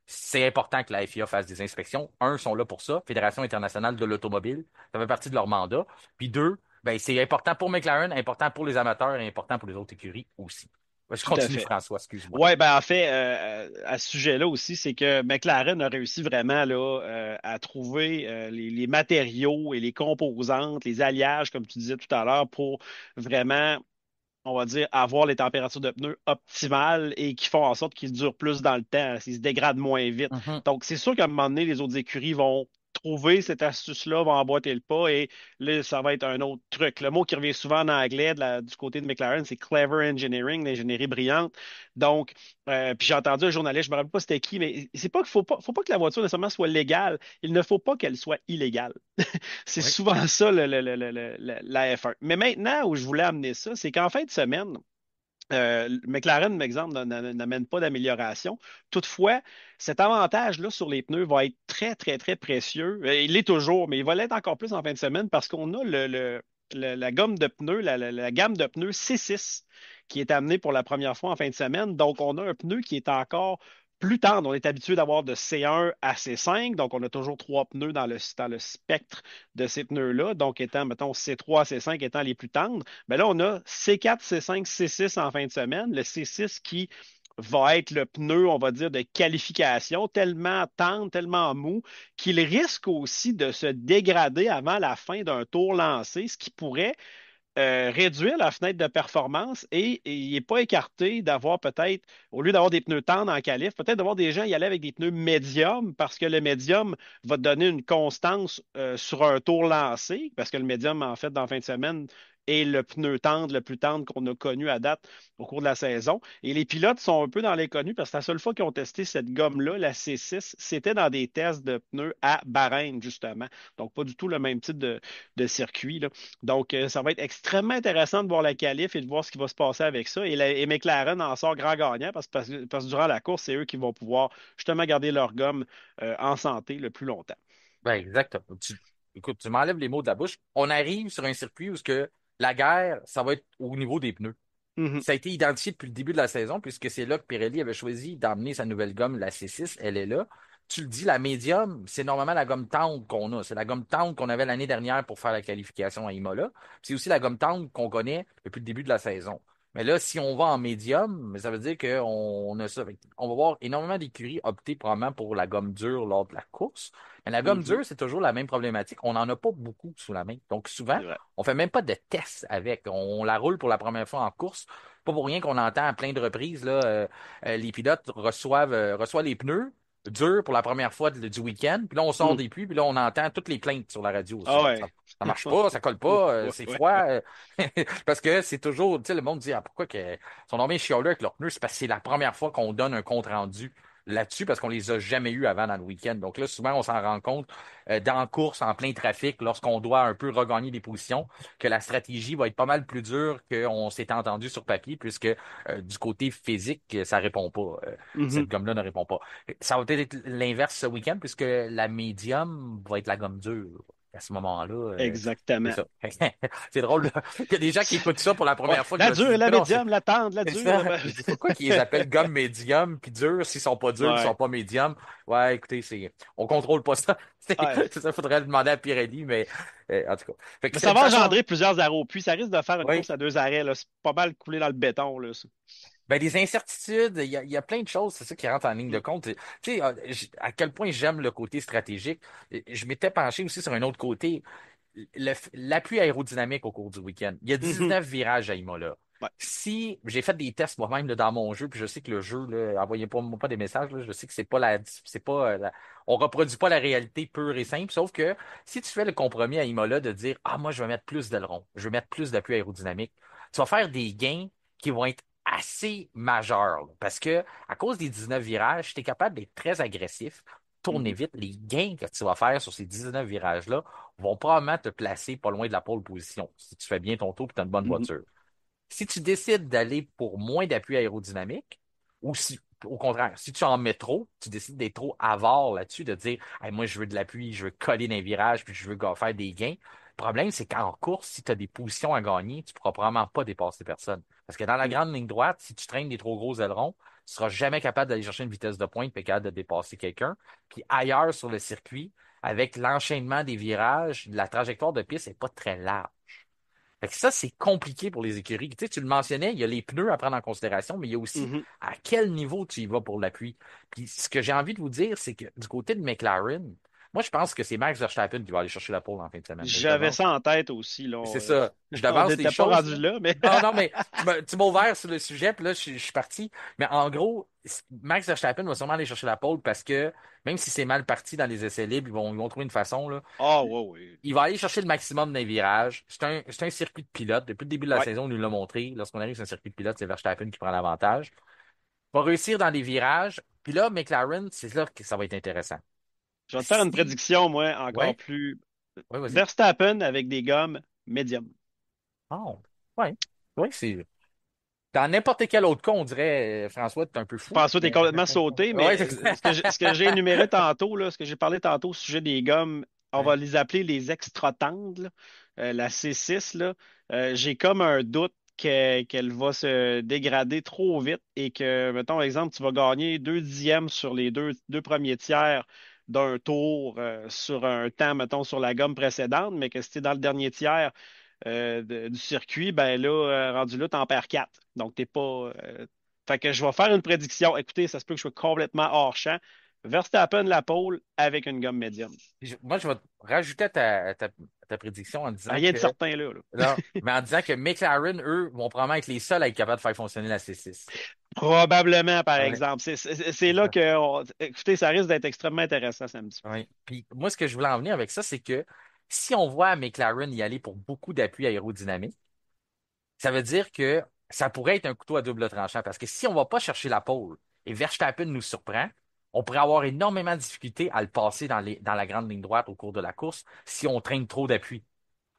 c'est important que la FIA fasse des inspections. Un, ils sont là pour ça, Fédération internationale de l'automobile, ça fait partie de leur mandat. Puis deux, ben, c'est important pour McLaren, important pour les amateurs et important pour les autres écuries aussi. Je Tout à continue, fait. François, excuse-moi. Ouais, ben en fait, à ce sujet-là aussi, c'est que McLaren a réussi vraiment là, à trouver les matériaux et les composantes, les alliages, comme tu disais tout à l'heure, pour vraiment, on va dire, avoir les températures de pneus optimales et qui font en sorte qu'ils durent plus dans le temps, qu'ils se dégradent moins vite. Mhm. Donc, c'est sûr qu'à un moment donné, les autres écuries vont trouver cette astuce-là, vont emboîter le pas et là, ça va être un autre truc. Le mot qui revient souvent en anglais du côté de McLaren, c'est clever engineering, l'ingénierie brillante. Donc, puis j'ai entendu un journaliste, je me rappelle pas c'était qui, mais c'est pas qu'il faut pas que la voiture nécessairement soit légale. Il ne faut pas qu'elle soit illégale. C'est Oui. souvent ça la F1. Mais maintenant, où je voulais amener ça, c'est qu'en fin de semaine, McLaren, par exemple, n'amène pas d'amélioration. Toutefois, cet avantage-là sur les pneus va être très, très, très précieux. Il l'est toujours, mais il va l'être encore plus en fin de semaine parce qu'on a la gomme de pneus, la gamme de pneus C6 qui est amenée pour la première fois en fin de semaine. Donc, on a un pneu qui est encore plus tendre. On est habitué d'avoir de C1 à C5, donc on a toujours trois pneus dans le spectre de ces pneus-là, donc étant, mettons, C3, C5 étant les plus tendres. Ben là, on a C4, C5, C6 en fin de semaine. Le C6 qui va être le pneu, on va dire, de qualification, tellement tendre, tellement mou, qu'il risque aussi de se dégrader avant la fin d'un tour lancé, ce qui pourrait réduire la fenêtre de performance et il n'est pas écarté d'avoir peut-être, au lieu d'avoir des pneus tendres en qualif, peut-être d'avoir des gens y aller avec des pneus médiums parce que le médium va te donner une constance sur un tour lancé, parce que le médium, en fait, dans la fin de semaine, est le pneu tendre, le plus tendre qu'on a connu à date au cours de la saison. Et les pilotes sont un peu dans l'inconnu parce que la seule fois qu'ils ont testé cette gomme-là, la C6, c'était dans des tests de pneus à Bahreïn, justement. Donc, pas du tout le même type de circuit, là. Donc, ça va être extrêmement intéressant de voir la qualif et de voir ce qui va se passer avec ça. Et McLaren en sort grand gagnant parce que durant la course, c'est eux qui vont pouvoir justement garder leur gomme en santé le plus longtemps. Ben, exactement. Écoute, tu m'enlèves les mots de la bouche. On arrive sur un circuit où ce que la guerre, ça va être au niveau des pneus. Mhm, Ça a été identifié depuis le début de la saison, puisque c'est là que Pirelli avait choisi d'emmener sa nouvelle gomme, la C6. Elle est là. Tu le dis, la médium, c'est normalement la gomme tendre qu'on a. C'est la gomme tendre qu'on avait l'année dernière pour faire la qualification à Imola. Puis c'est aussi la gomme tendre qu'on connaît depuis le début de la saison. Mais là, si on va en médium, ça veut dire qu'on a ça. On va voir énormément d'écuries opter probablement pour la gomme dure lors de la course. Mais la gomme mhm. dure, c'est toujours la même problématique. On n'en a pas beaucoup sous la main. Donc souvent, C'est vrai. on fait même pas de test avec. On la roule pour la première fois en course. Pas pour rien qu'on entend à plein de reprises, là, les pilotes reçoivent les pneus durs pour la première fois du week-end. Puis là, on sort Mhm. des pluies, puis là, on entend toutes les plaintes sur la radio. Ah ouais. Ça marche pas, ça colle pas, Ouais, c'est ouais, froid. ouais. Parce que c'est toujours, tu sais, le monde dit, ah, pourquoi ils sont donc bien chialeux avec leurs pneus? C'est parce que c'est la première fois qu'on donne un compte rendu là-dessus parce qu'on les a jamais eu avant dans le week-end. Donc là, souvent, on s'en rend compte dans la course, en plein trafic, lorsqu'on doit un peu regagner des positions, que la stratégie va être pas mal plus dure qu'on s'était entendu sur papier, puisque du côté physique, ça répond pas. Mhm. Cette gomme-là ne répond pas. Ça va peut-être être l'inverse ce week-end, puisque la médium va être la gomme dure. À ce moment-là, c'est Exactement. ça. C'est drôle, là. Il y a des gens qui écoutent ça pour la Ouais. première fois qui La vont se dure dire, et la mais non, c'est médium, la tendre, la c'est dure. ça. Je dis, pourquoi qu'ils les appellent gomme médium puis dur s'ils sont pas durs, puis ils sont Ouais. pas médium? Ouais, écoutez, on contrôle pas ça. Ouais. C'est ça, faudrait le demander à Pirelli, mais en tout cas. Fait que Mais c'est ça une va façon. engendrer plusieurs arrêts. Puis ça risque de faire une Oui. course à deux arrêts, là. C'est pas mal coulé dans le béton, là, ça. Ben, des incertitudes, il y a plein de choses, c'est ça qui rentre en ligne de Mm. compte. Tu sais, à quel point j'aime le côté stratégique. Je m'étais penché aussi sur un autre côté, l'appui aérodynamique au cours du week-end. Il y a Mhm. 19 virages à Imola. Ouais. Si j'ai fait des tests moi-même là, dans mon jeu, puis je sais que le jeu, là, envoyez pas des messages, là, je sais que c'est pas on reproduit pas la réalité pure et simple, sauf que si tu fais le compromis à Imola de dire ah moi je vais mettre plus d'ailerons, je vais mettre plus d'appui aérodynamique, tu vas faire des gains qui vont être assez majeurs là, parce que à cause des 19 virages, tu es capable d'être très agressif, tourner Mhm. vite, les gains que tu vas faire sur ces 19 virages-là vont probablement te placer pas loin de la pole position si tu fais bien ton tour et tu as une bonne Mhm. voiture. Si tu décides d'aller pour moins d'appui aérodynamique, ou si, au contraire, si tu es en métro, tu décides d'être trop avare là-dessus, de dire, hey, moi, je veux de l'appui, je veux coller dans les virages, puis je veux faire des gains. Le problème, c'est qu'en course, si tu as des positions à gagner, tu ne pourras probablement pas dépasser personne. Parce que dans la Mm. grande ligne droite, si tu traînes des trop gros ailerons, tu ne seras jamais capable d'aller chercher une vitesse de pointe et capable de dépasser quelqu'un. Puis ailleurs sur le circuit, avec l'enchaînement des virages, la trajectoire de piste n'est pas très large. Fait que ça, c'est compliqué pour les écuries. Tu sais, tu le mentionnais, il y a les pneus à prendre en considération, mais il y a aussi Mhm. à quel niveau tu y vas pour l'appui. Puis ce que j'ai envie de vous dire, c'est que du côté de McLaren, moi, je pense que c'est Max Verstappen qui va aller chercher la pole en fin de semaine. Je J'avais devance. ça en tête aussi, là. C'est ça. Je On devance les n'était pas choses, rendu là. là, mais. Non, non, mais tu m'as ouvert sur le sujet, puis là, je suis parti. Mais en gros, Max Verstappen va sûrement aller chercher la pole parce que même si c'est mal parti dans les essais libres, ils vont trouver une façon, là. Ah, ouais, ouais. Il va aller chercher le maximum des virages. C'est un circuit de pilote. Depuis le début de la Ouais. saison, on nous l'a montré. Lorsqu'on arrive sur un circuit de pilote, c'est Verstappen qui prend l'avantage. Il va réussir dans les virages. Puis là, McLaren, c'est là que ça va être intéressant. Je vais te faire une Si, prédiction, moi, encore ouais, plus. ouais, vas-y. Verstappen avec des gommes médium. Oh, ouais, ouais, c'est. Dans n'importe quel autre cas, on dirait, François, t'es un peu fou. François, t'es Mais, complètement sauté, ouais, mais ce que j'ai énuméré tantôt, là, ce que j'ai parlé tantôt au sujet des gommes, on ouais. va les appeler les extra tendres, là, la C6, là, j'ai comme un doute qu'elle va se dégrader trop vite et que, mettons, exemple, tu vas gagner 2 dixièmes sur les deux premiers tiers d'un tour sur un temps, mettons, sur la gomme précédente, mais que si tu es dans le dernier tiers du circuit, ben là, rendu là, t'en perds 4. Donc, t'es pas. Fait que je vais faire une prédiction. Écoutez, ça se peut que je sois complètement hors champ. Verstappen la pole avec une gomme médium. Moi, je vais rajouter à ta prédiction en disant Rien de que, certain là, là. là, mais en disant que McLaren, eux, vont probablement être les seuls à être capables de faire fonctionner la C6. Probablement, par Ouais, exemple. C'est c'est là ça. que, écoutez, ça risque d'être extrêmement intéressant samedi. Oui. Puis moi, ce que je voulais en venir avec ça, c'est que si on voit McLaren y aller pour beaucoup d'appui aérodynamique, Ça veut dire que ça pourrait être un couteau à double tranchant parce que si on va pas chercher la pole et Verstappen nous surprend, on pourrait avoir énormément de difficultés à le passer dans la grande ligne droite au cours de la course si on traîne trop d'appui.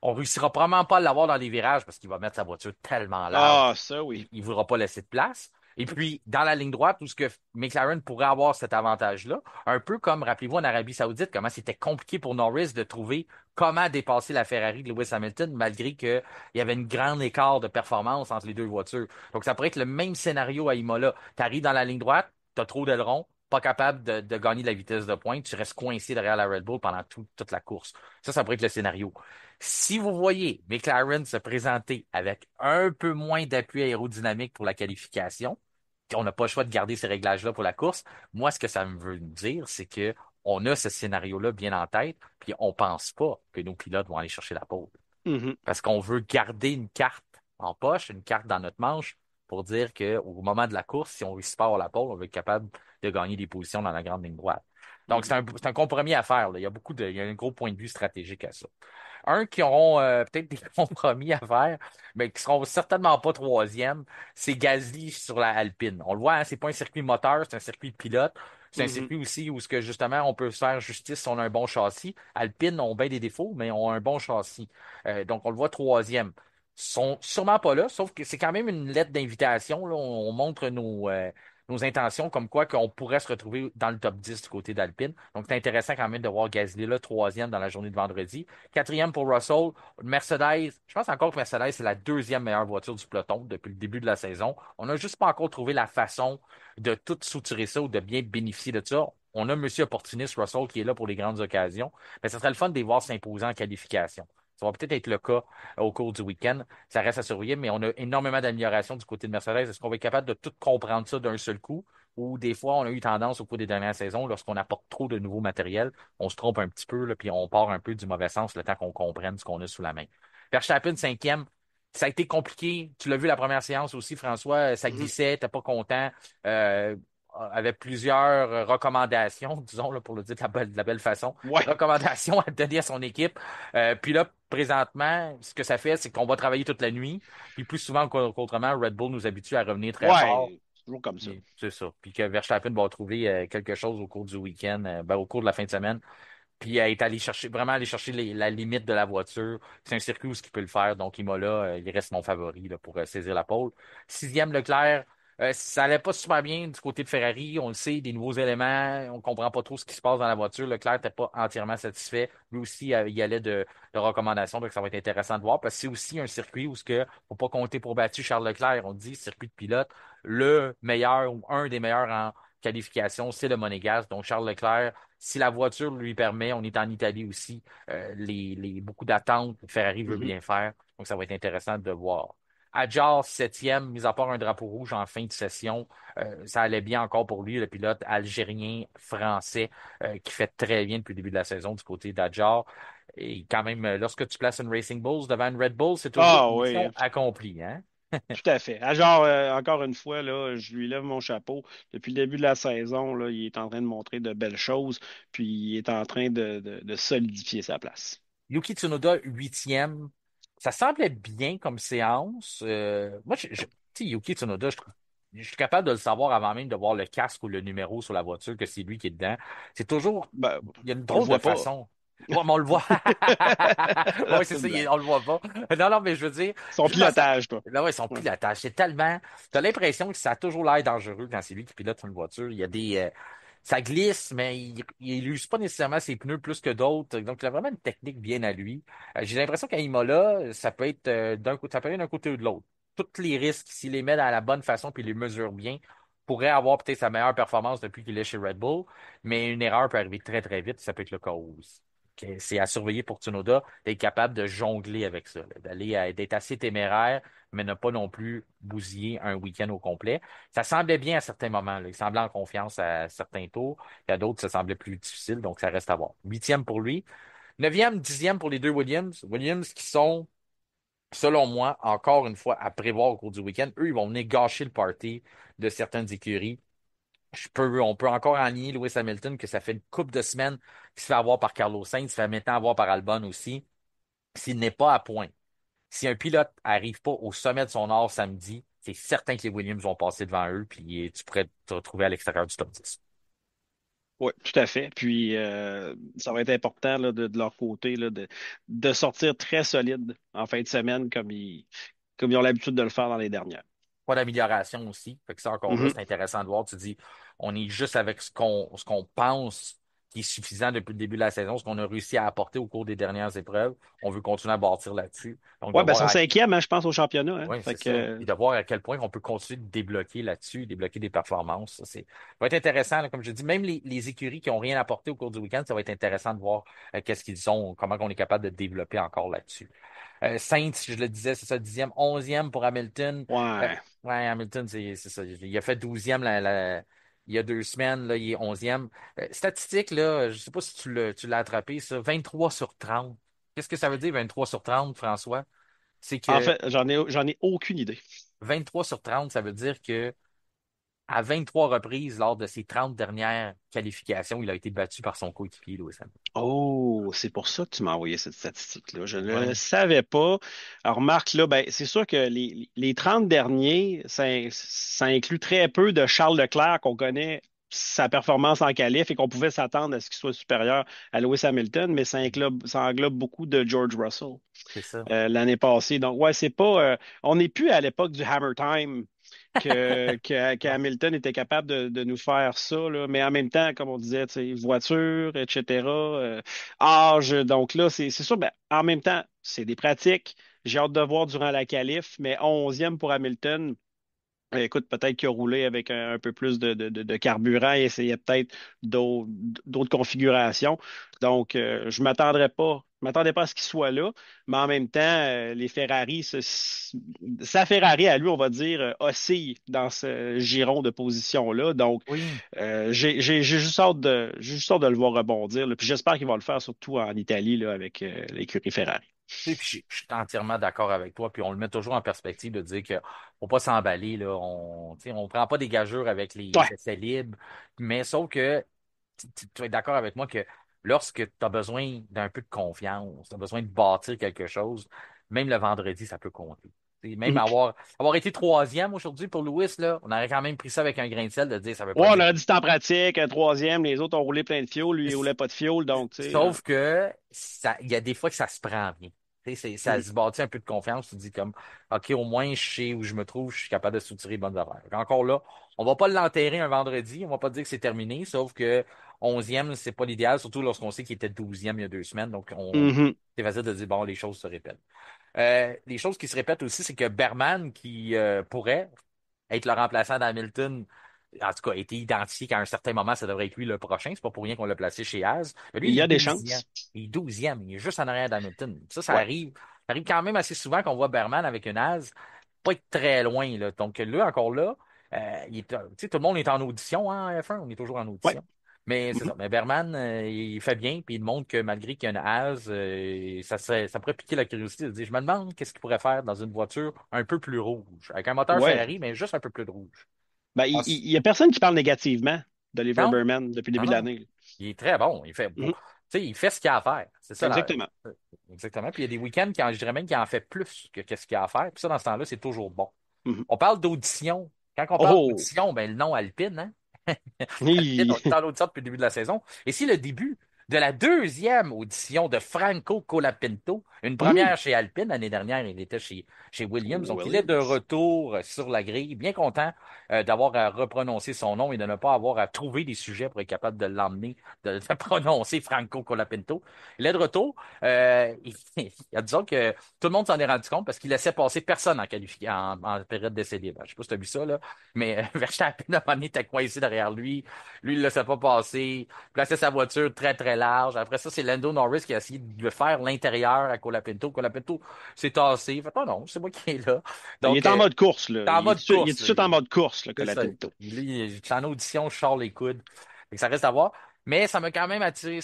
On réussira probablement pas à l'avoir dans les virages parce qu'il va mettre sa voiture tellement large, Ah, ça, oui. il ne voudra pas laisser de place. Et puis, dans la ligne droite, où ce que McLaren pourrait avoir cet avantage-là, un peu comme, rappelez-vous, en Arabie Saoudite, comment c'était compliqué pour Norris de trouver comment dépasser la Ferrari de Lewis Hamilton, malgré qu'il y avait une grande écart de performance entre les deux voitures. Donc, ça pourrait être le même scénario à Imola. Tu arrives dans la ligne droite, tu as trop d'ailerons, pas capable de gagner de la vitesse de pointe, tu restes coincé derrière la Red Bull pendant toute la course. Ça pourrait être le scénario. Si vous voyez McLaren se présenter avec un peu moins d'appui aérodynamique pour la qualification, on n'a pas le choix de garder ces réglages-là pour la course, moi, ce que ça me veut dire, c'est que on a ce scénario-là bien en tête, puis on pense pas que nos pilotes vont aller chercher la pole. Mhm, Parce qu'on veut garder une carte en poche, une carte dans notre manche, pour dire qu'au moment de la course, si on réussit pas à avoir la pole, on va être capable de gagner des positions dans la grande ligne droite. Donc, mhm, c'est un compromis à faire, là. Il y a un gros point de vue stratégique à ça. Un qui auront peut-être des compromis à faire, mais qui seront certainement pas troisième, c'est Gasly sur la Alpine. On le voit, hein, c'est pas un circuit moteur, c'est un circuit de pilote. C'est un mhm, circuit aussi où ce que justement on peut se faire justice si on a un bon châssis. Alpine ont bien des défauts, mais ont un bon châssis. Donc on le voit troisième. Ils sont sûrement pas là, sauf que c'est quand même une lettre d'invitation. Là. On montre nos intentions comme quoi qu'on pourrait se retrouver dans le top 10 du côté d'Alpine. Donc c'est intéressant quand même de voir Gasly là, troisième dans la journée de vendredi. Quatrième pour Russell. Mercedes, je pense encore que Mercedes, c'est la deuxième meilleure voiture du peloton depuis le début de la saison. On n'a juste pas encore trouvé la façon de tout soutirer ça ou de bien bénéficier de ça. On a Monsieur Opportuniste Russell qui est là pour les grandes occasions. Mais ce serait le fun de les voir s'imposer en qualification. Ça va peut-être être le cas au cours du week-end. Ça reste à surveiller, mais on a énormément d'améliorations du côté de Mercedes. Est-ce qu'on va être capable de tout comprendre ça d'un seul coup? Ou des fois, on a eu tendance au cours des dernières saisons, lorsqu'on apporte trop de nouveaux matériels, on se trompe un petit peu, là, puis on part un peu du mauvais sens le temps qu'on comprenne ce qu'on a sous la main. Verstappen, cinquième, ça a été compliqué. Tu l'as vu la première séance aussi, François, ça mhm. glissait, t'es pas content. Euh, Avec plusieurs recommandations, disons, là, pour le dire de la belle façon, Ouais, recommandations à donner à son équipe. Puis là, présentement, ce que ça fait, c'est qu'on va travailler toute la nuit. Puis plus souvent qu'autrement, Red Bull nous habitue à revenir très fort. ouais, c'est toujours comme ça. C'est ça. Puis que Verstappen va trouver quelque chose au cours du week-end, au cours de la fin de semaine. Puis est allé chercher, vraiment aller chercher la limite de la voiture. C'est un circuit où ce qu'il peut le faire. Donc, Imola, il reste mon favori là, pour saisir la pole. Sixième, Leclerc. Ça allait pas super bien du côté de Ferrari. On le sait, des nouveaux éléments. On comprend pas trop ce qui se passe dans la voiture. Leclerc n'était pas entièrement satisfait. Lui aussi, il allait de recommandations. Donc, ça va être intéressant de voir parce que c'est aussi un circuit où ce que faut pas compter pour battu Charles Leclerc. On dit circuit de pilote. Le meilleur ou un des meilleurs en qualification, c'est le Monégasque. Donc, Charles Leclerc, si la voiture lui permet, on est en Italie aussi, beaucoup d'attentes, Ferrari veut Mhm. bien faire, donc ça va être intéressant de voir. Adjar, septième, mis à part un drapeau rouge en fin de session, ça allait bien encore pour lui, le pilote algérien français qui fait très bien depuis le début de la saison du côté d'Adjar. Et quand même, lorsque tu places une Racing Bulls devant une Red Bull, c'est toujours Ah une oui, mission accomplie, hein? tout à fait. Ah, genre, encore une fois, là, je lui lève mon chapeau. Depuis le début de la saison, là, il est en train de montrer de belles choses, puis il est en train de solidifier sa place. Yuki Tsunoda, huitième. Ça semblait bien comme séance. Moi, tu sais, Yuki Tsunoda, je suis capable de le savoir avant même de voir le casque ou le numéro sur la voiture, que c'est lui qui est dedans. C'est toujours, Ben, il y a une on le drôle de voit pas. façon. Ouais, mais on le voit. Non, Oui, c'est c'est une ça, blague. on le voit pas. Non, non, mais je veux dire, Son juste dans sa... pilotage, toi. Là, ouais, son Ouais. pilotage, c'est tellement... T'as l'impression que ça a toujours l'air dangereux quand c'est lui qui pilote une voiture. Il y a ça glisse, mais il use pas nécessairement ses pneus plus que d'autres. Donc, il a vraiment une technique bien à lui. J'ai l'impression qu'à Imola, ça peut être d'un côté, ça peut aller d'un côté ou de l'autre. Tous les risques, s'il les met dans la bonne façon puis les mesure bien, pourrait avoir peut-être sa meilleure performance depuis qu'il est chez Red Bull. Mais une erreur peut arriver très, très vite. Ça peut être le cas aussi. C'est à surveiller pour Tsunoda d'être capable de jongler avec ça, là, d'être assez téméraire, mais ne pas non plus bousiller un week-end au complet. Ça semblait bien à certains moments, là. Il semblait en confiance à certains tours. Et à d'autres, ça semblait plus difficile, donc ça reste à voir. Huitième pour lui. Neuvième, dixième pour les deux Williams. Williams qui sont, selon moi, encore une fois, à prévoir au cours du week-end. Eux, ils vont venir gâcher le party de certaines écuries. On peut encore en nier Lewis Hamilton, que ça fait une couple de semaines qu'il se fait avoir par Carlos Sainz, il se fait maintenant avoir par Albon aussi. S'il n'est pas à point, Si un pilote arrive pas au sommet de son art samedi, c'est certain que les Williams vont passer devant eux, puis tu pourrais te retrouver à l'extérieur du top 10. Oui, tout à fait. Puis ça va être important là, de leur côté là, de sortir très solide en fin de semaine comme ils ont l'habitude de le faire dans les dernières. Pas d'amélioration aussi. Fait que ça, encore là, Mhm. c'est intéressant de voir. Tu dis, on est juste avec ce qu'on pense qui est suffisant depuis le début de la saison, ce qu'on a réussi à apporter au cours des dernières épreuves. On veut continuer à bâtir là-dessus. Donc, de Ouais, ben, ils voir sont cinquièmes, hein, je pense, au championnat. Hein. oui, Fait c'est que, ça. Puis de voir à quel point on peut continuer de débloquer là-dessus, débloquer des performances. Ça va être intéressant, là, comme je dis. Même les écuries qui n'ont rien apporté au cours du week-end, ça va être intéressant de voir qu'est-ce qu'ils ont, comment on est capable de développer encore là-dessus. Saints, je le disais, c'est ça, 10e, 11e pour Hamilton. ouais. Ouais, Hamilton, c'est ça. Il a fait 12e il y a 2 semaines, là, il est 11e. Statistique, là, je sais pas si tu l'as attrapé, ça, 23 sur 30. Qu'est-ce que ça veut dire, 23 sur 30, François? C'est En que fait, j'en ai aucune idée. 23 sur 30, ça veut dire que à 23 reprises lors de ses 30 dernières qualifications, il a été battu par son coéquipier, Lewis Hamilton. Oh, c'est pour ça que tu m'as envoyé cette statistique-là. Je ne le Ouais, savais pas. Alors, Marc, là, ben, c'est sûr que les 30 derniers, ça inclut très peu de Charles Leclerc qu'on connaît sa performance en qualif et qu'on pouvait s'attendre à ce qu'il soit supérieur à Lewis Hamilton, mais ça englobe beaucoup de George Russell c'est ça. l'année passée. Donc, ouais, c'est pas. On n'est plus à l'époque du Hammer Time que Non. Hamilton était capable de nous faire ça, là. Mais en même temps, comme on disait, tu sais, voiture, etc., âge. Donc là, c'est sûr, ben, en même temps, c'est des pratiques. J'ai hâte de voir durant la qualif, mais 11e pour Hamilton. Écoute, peut-être qu'il a roulé avec un peu plus de carburant et essayait peut-être d'autres configurations. Donc, je m'attendais pas à ce qu'il soit là, mais en même temps, les Ferrari, sa Ferrari à lui, on va dire, oscille dans ce giron de position-là. Donc, Oui. j'ai juste hâte de le voir rebondir, là. Puis j'espère qu'il va le faire surtout en Italie là, avec l'écurie Ferrari. Et puis, je suis entièrement d'accord avec toi. Puis on le met toujours en perspective de dire que faut pas s'emballer, là. On prend pas des gageures avec les Ouais, essais libres. Mais sauf que tu es d'accord avec moi que lorsque tu as besoin d'un peu de confiance, tu as besoin de bâtir quelque chose, même le vendredi, ça peut compter. Même mhm. avoir été troisième aujourd'hui pour Lewis, là, on aurait quand même pris ça avec un grain de sel de dire ça veut pas Ouais, on dire. a dit c'est en pratique, un troisième, les autres ont roulé plein de fioul, lui, il roulait pas de fioul, donc, tu sais. Sauf que il y a des fois que ça se prend bien. Tu sais, ça Mhm. se bâtit un peu de confiance. Tu te dis comme, OK, au moins, je sais où je me trouve, je suis capable de soutirer les bonnes affaires. Encore là, on va pas l'enterrer un vendredi, on va pas dire que c'est terminé, sauf que 11e, c'est pas l'idéal, surtout lorsqu'on sait qu'il était 12e il y a 2 semaines. Donc, Mhm. c'est facile de dire, bon, les choses se répètent. Les choses qui se répètent aussi, c'est que Berman, qui pourrait être le remplaçant d'Hamilton, en tout cas, a été identifié qu'à un certain moment, ça devrait être lui le prochain. C'est pas pour rien qu'on l'a placé chez Az. Mais lui, Il il y est a des 12e. chances. Il est 12e. Il est juste en arrière d'Hamilton. Ça Ouais. arrive. Ça arrive quand même assez souvent qu'on voit Berman avec une Az pas être très loin, là. Donc là, encore là, tu sais, tout le monde est en audition hein, en F1. On est toujours en Ouais. audition. Mais c'est Mhm. ça. Mais Berman, il fait bien, puis il montre que malgré qu'il y a une Az, ça pourrait piquer la curiosité de dire, je me demande qu'est-ce qu'il pourrait faire dans une voiture un peu plus rouge, avec un moteur Ouais. Ferrari, mais juste un peu plus de rouge. Ben, il y a personne qui parle négativement d'Oliver Non, Berman depuis le non, début de non. l'année. Il est très bon. Tu Mhm. sais, il fait ce qu'il a à faire. C'est ça, Exactement. exactement. Puis il y a des week-ends je dirais même qu'il en fait plus que qu'est-ce qu'il a à faire. Puis ça, dans ce temps-là, c'est toujours bon. Mhm. On parle d'audition. Quand on parle Oh! d'audition, ben, le nom Alpine, hein? Alpine, on Hi. est en audition depuis le début de la saison. Et c'est le début de la deuxième audition de Franco Colapinto, une Mhm. première chez Alpine. L'année dernière, il était chez Williams. Donc, il est de Williams. retour sur la grille. Bien content d'avoir à reprononcer son nom et de ne pas avoir à trouver des sujets pour être capable de l'emmener, de prononcer Franco Colapinto. Il est de retour. Disons que tout le monde s'en est rendu compte parce qu'il laissait passer personne en période d'essai libre. Je sais pas si tu as vu ça, là, mais Verstappen, à un moment donné, était coincé derrière lui. Lui, il ne laissait pas passer. Plaçait sa voiture très, très large. Après ça, c'est Lando Norris qui a essayé de faire l'intérieur à Colapinto. Colapinto s'est tassé. Il fait, oh non, c'est moi qui est là. Il Donc, est en mode course, là. t'es en mode Il est tout course, de là. suite en mode course, le C'est ça. Colapinto. Lui, il est en audition, je sors les coudes. Fait que ça reste à voir. Mais ça a quand même attiré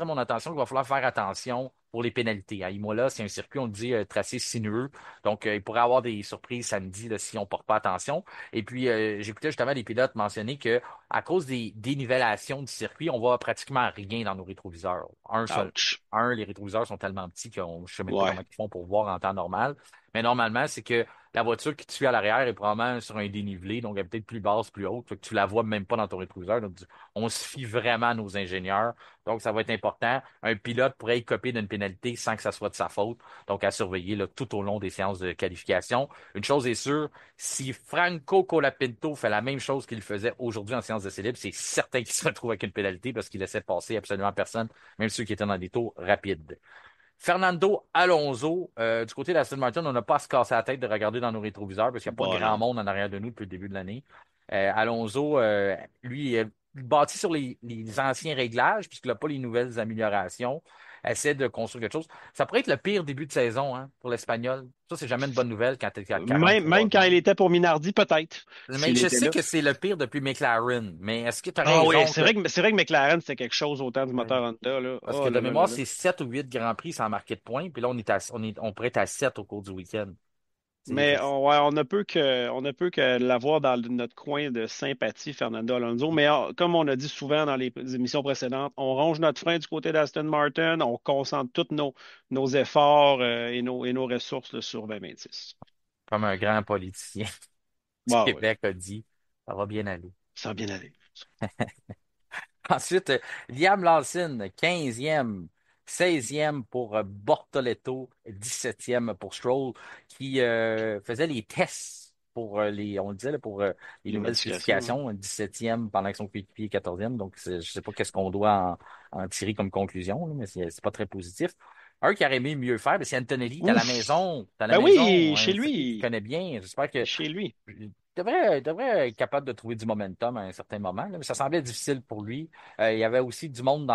mon attention qu'il va falloir faire attention pour les pénalités. À Imola, c'est un circuit, on le dit, tracé sinueux. Donc, il pourrait y avoir des surprises samedi là, si on porte pas attention. Et puis, j'écoutais justement des pilotes mentionner que à cause des dénivellations du circuit, on voit pratiquement rien dans nos rétroviseurs. Ouch. Les rétroviseurs sont tellement petits qu'on je sais même pas Ouais. comment ils font pour voir en temps normal. Mais normalement, c'est que la voiture qui te suit à l'arrière est probablement sur un dénivelé, donc elle est peut-être plus basse, plus haute, fait que tu la vois même pas dans ton rétroviseur. Donc, on se fie vraiment à nos ingénieurs. Donc, ça va être important. Un pilote pourrait y copier d'une pénalité sans que ça soit de sa faute. Donc, à surveiller là, tout au long des séances de qualification. Une chose est sûre, si Franco Colapinto fait la même chose qu'il faisait aujourd'hui en séance de libre, c'est certain qu'il se retrouve avec une pénalité parce qu'il laissait passer absolument personne, même ceux qui étaient dans des tours rapides. Fernando Alonso, du côté d'Aston Martin, on n'a pas à se casser la tête de regarder dans nos rétroviseurs parce qu'il n'y a pas Bon, grand non. monde en arrière de nous depuis le début de l'année. Alonso, lui, bâti sur les anciens réglages, puisqu'il n'a pas les nouvelles améliorations, essaie de construire quelque chose. Ça pourrait être le pire début de saison hein, pour l'Espagnol. Ça, c'est jamais une bonne nouvelle quand tu es à Même 43 quand ans. il était pour Minardi, peut-être, Mais s'il je était sais là. que c'est le pire depuis McLaren. Mais est-ce que tu as Ah oui, raison que. c'est vrai que McLaren, c'était quelque chose autant du Ouais. moteur Honda, là. Parce que Oh de là là là mémoire, là. c'est 7 ou 8 Grands Prix sans marquer de points. Puis là, on pourrait être à 7 au cours du week-end. Mais ouais, on ne peut que l'avoir dans notre coin de sympathie, Fernando Alonso. Mais comme on a dit souvent dans les émissions précédentes, on ronge notre frein du côté d'Aston Martin, on concentre tous nos efforts et nos ressources là, sur 2026. Comme un grand politicien du Bah oui, Québec a dit, ça va bien aller. ça va bien aller. Ensuite, Liam Lawson, 15e, 16e pour Bortoleto, 17e pour Stroll, qui faisait les tests pour on le disait, là, pour les Les nouvelles modifications, hein. spécifications, 17e pendant que son coéquipier est 14e. Donc, je sais pas qu'est-ce qu'on doit en tirer comme conclusion, là, mais c'est pas très positif. Un qui aurait aimé mieux faire, mais c'est Antonelli, t'as la Ouf! maison, t'as la Ben maison, oui, chez un circuit qu'il lui. connaît bien. J'espère que Chez lui. devrait être capable de trouver du momentum à un certain moment, là, mais ça semblait difficile pour lui. Il y avait aussi du monde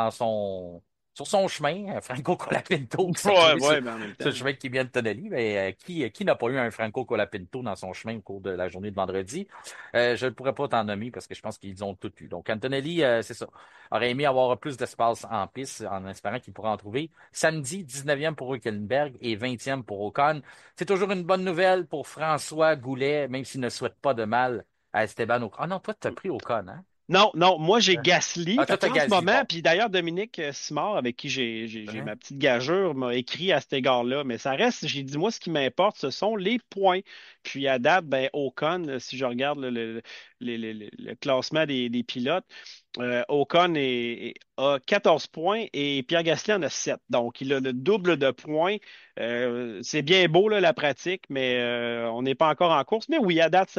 sur son chemin, Franco Colapinto, qui s'est Ouais, retrouvé ouais, mais en même sur le temps. chemin qui vient de Tonelli. Mais qui n'a pas eu un Franco Colapinto dans son chemin au cours de la journée de vendredi? Je ne pourrais pas t'en nommer parce que je pense qu'ils ont tout eu. Donc, Antonelli, c'est ça. Aurait aimé avoir plus d'espace en piste en espérant qu'il pourra en trouver. Samedi, 19e pour Hülkenberg et 20e pour Ocon. C'est toujours une bonne nouvelle pour François Goulet, même s'il ne souhaite pas de mal à Esteban Ocon. Ah non, toi, tu as pris Ocon, hein? Non, non, moi j'ai Gasly. Ah, toi, Fait t'as qu'en ce Gasly. moment, Bon. puis d'ailleurs Dominique Simard, avec qui j'ai Hein? ma petite gageure, m'a écrit à cet égard-là. Mais ça reste, j'ai dit, moi, ce qui m'importe, ce sont les points. Puis à date, ben, Ocon, si je regarde le classement des pilotes, Ocon a 14 points et Pierre Gasly en a 7. Donc, il a le double de points. C'est bien beau, là, la pratique, mais on n'est pas encore en course. Mais oui, à date,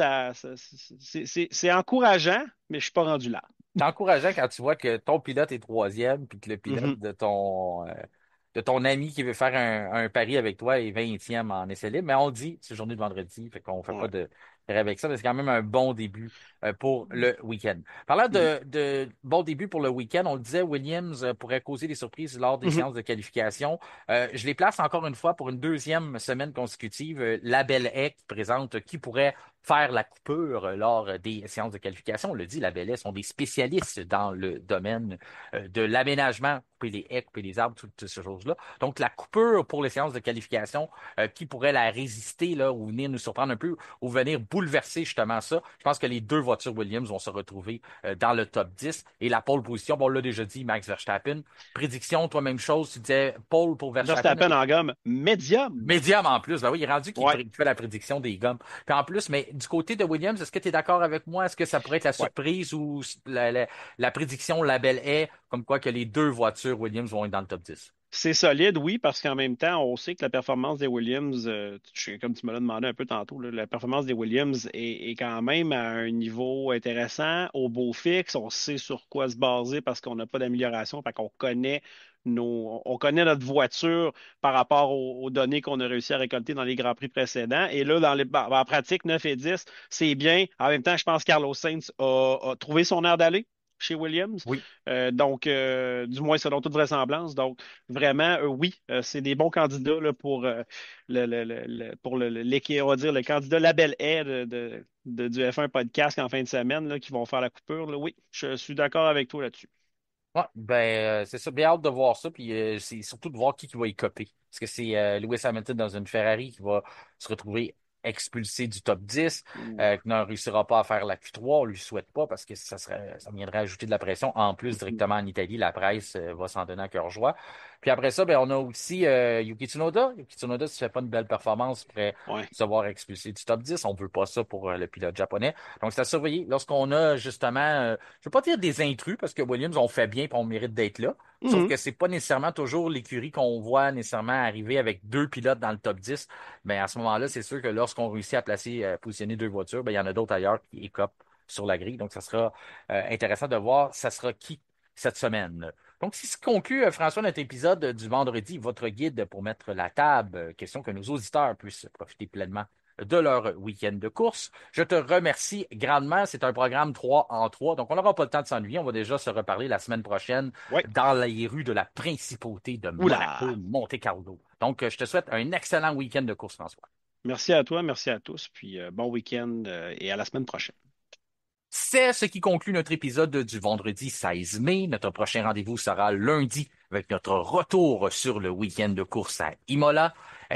c'est encourageant, mais je suis pas rendu là. C'est encourageant quand tu vois que ton pilote est troisième, puis que le pilote Mhm. de ton ami qui veut faire un pari avec toi est 20e en essai libre. Mais on le dit, c'est journée de vendredi, fait qu'on fait pas Ouais. de avec ça, mais c'est quand même un bon début pour le week-end. Parlant Mhm. de bon début pour le week-end, on le disait, Williams pourrait causer des surprises lors des Mhm. séances de qualification. Je les place encore une fois pour une deuxième semaine consécutive. La Belle Haie qui présente qui pourrait faire la coupure lors des séances de qualification. On le dit, la Belle Haie sont des spécialistes dans le domaine de l'aménagement, couper les haies, couper les arbres, toutes ces choses-là. Donc, la coupure pour les séances de qualification, qui pourrait la résister là, ou venir nous surprendre un peu, ou venir bouleverser justement ça. Je pense que les deux voitures Williams vont se retrouver dans le top 10. Et la pole position, bon, on l'a déjà dit, Max Verstappen. Prédiction, toi, même chose, tu disais pole pour Verstappen. Verstappen en gomme médium. Médium en plus, ben oui, il est rendu Ouais, fait la prédiction des gommes. Puis en plus, mais du côté de Williams, est-ce que tu es d'accord avec moi? Est-ce que ça pourrait être la ouais. surprise ou la prédiction label est comme quoi que les deux voitures Williams vont être dans le top 10? C'est solide, oui, parce qu'en même temps, on sait que la performance des Williams, comme tu me l'as demandé un peu tantôt, là, la performance des Williams est quand même à un niveau intéressant, au beau fixe. On sait sur quoi se baser parce qu'on n'a pas d'amélioration, fait qu'on connaît on connaît notre voiture par rapport aux données qu'on a réussi à récolter dans les Grands Prix précédents. Et là, en pratique, 9 et 10, c'est bien. En même temps, je pense que Carlos Sainz a trouvé son air d'aller chez Williams. Oui. Donc, du moins selon toute vraisemblance. Donc, vraiment, oui, c'est des bons candidats là, pour on va dire, le candidat label A du F1 podcast en fin de semaine là, qui vont faire la coupure. Là. Oui, je suis d'accord avec toi là-dessus. Ouais, ben c'est ça, bien hâte de voir ça, puis c'est surtout de voir qui va y copier. Parce que c'est Lewis Hamilton dans une Ferrari qui va se retrouver expulsé du top 10, Ouh. qui ne réussira pas à faire la Q3, on lui souhaite pas parce que ça viendrait ajouter de la pression. En plus, Mhm. directement en Italie, la presse va s'en donner à cœur joie. Puis après ça, ben on a aussi Yuki Tsunoda. Yuki Tsunoda, s'il fait pas une belle performance, pourrait Ouais. se voir expulsé du top 10. On veut pas ça pour le pilote japonais. Donc c'est à surveiller. Lorsqu'on a justement je veux pas dire des intrus parce que Williams ont fait bien et on mérite d'être là. Sauf Mhm. que c'est pas nécessairement toujours l'écurie qu'on voit nécessairement arriver avec deux pilotes dans le top 10. Mais à ce moment-là, c'est sûr que lorsqu'on réussit à placer, positionner deux voitures, ben, il y en a d'autres ailleurs qui écopent sur la grille. Donc, ça sera intéressant de voir ça sera qui cette semaine. Donc, si ce conclut, François, notre épisode du vendredi, votre guide pour mettre la table, question que nos auditeurs puissent profiter pleinement de leur week-end de course. Je te remercie grandement. C'est un programme 3 en 3, donc on n'aura pas le temps de s'ennuyer. On va déjà se reparler la semaine prochaine Ouais. dans les rues de la principauté de Oula! Monaco, Monte-Carlo. Donc, je te souhaite un excellent week-end de course, François. Merci à toi, merci à tous, puis bon week-end et à la semaine prochaine. C'est ce qui conclut notre épisode du vendredi 16 mai. Notre prochain rendez-vous sera lundi avec notre retour sur le week-end de course à Imola.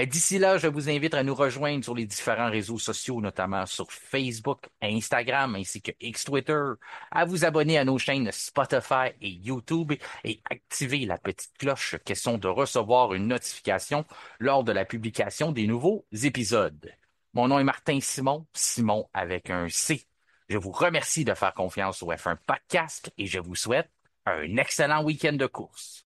D'ici là, je vous invite à nous rejoindre sur les différents réseaux sociaux, notamment sur Facebook, Instagram ainsi que X-Twitter, à vous abonner à nos chaînes Spotify et YouTube et activer la petite cloche question de recevoir une notification lors de la publication des nouveaux épisodes. Mon nom est Martin Simon, Simon avec un C. Je vous remercie de faire confiance au F1 Podcast et je vous souhaite un excellent week-end de course.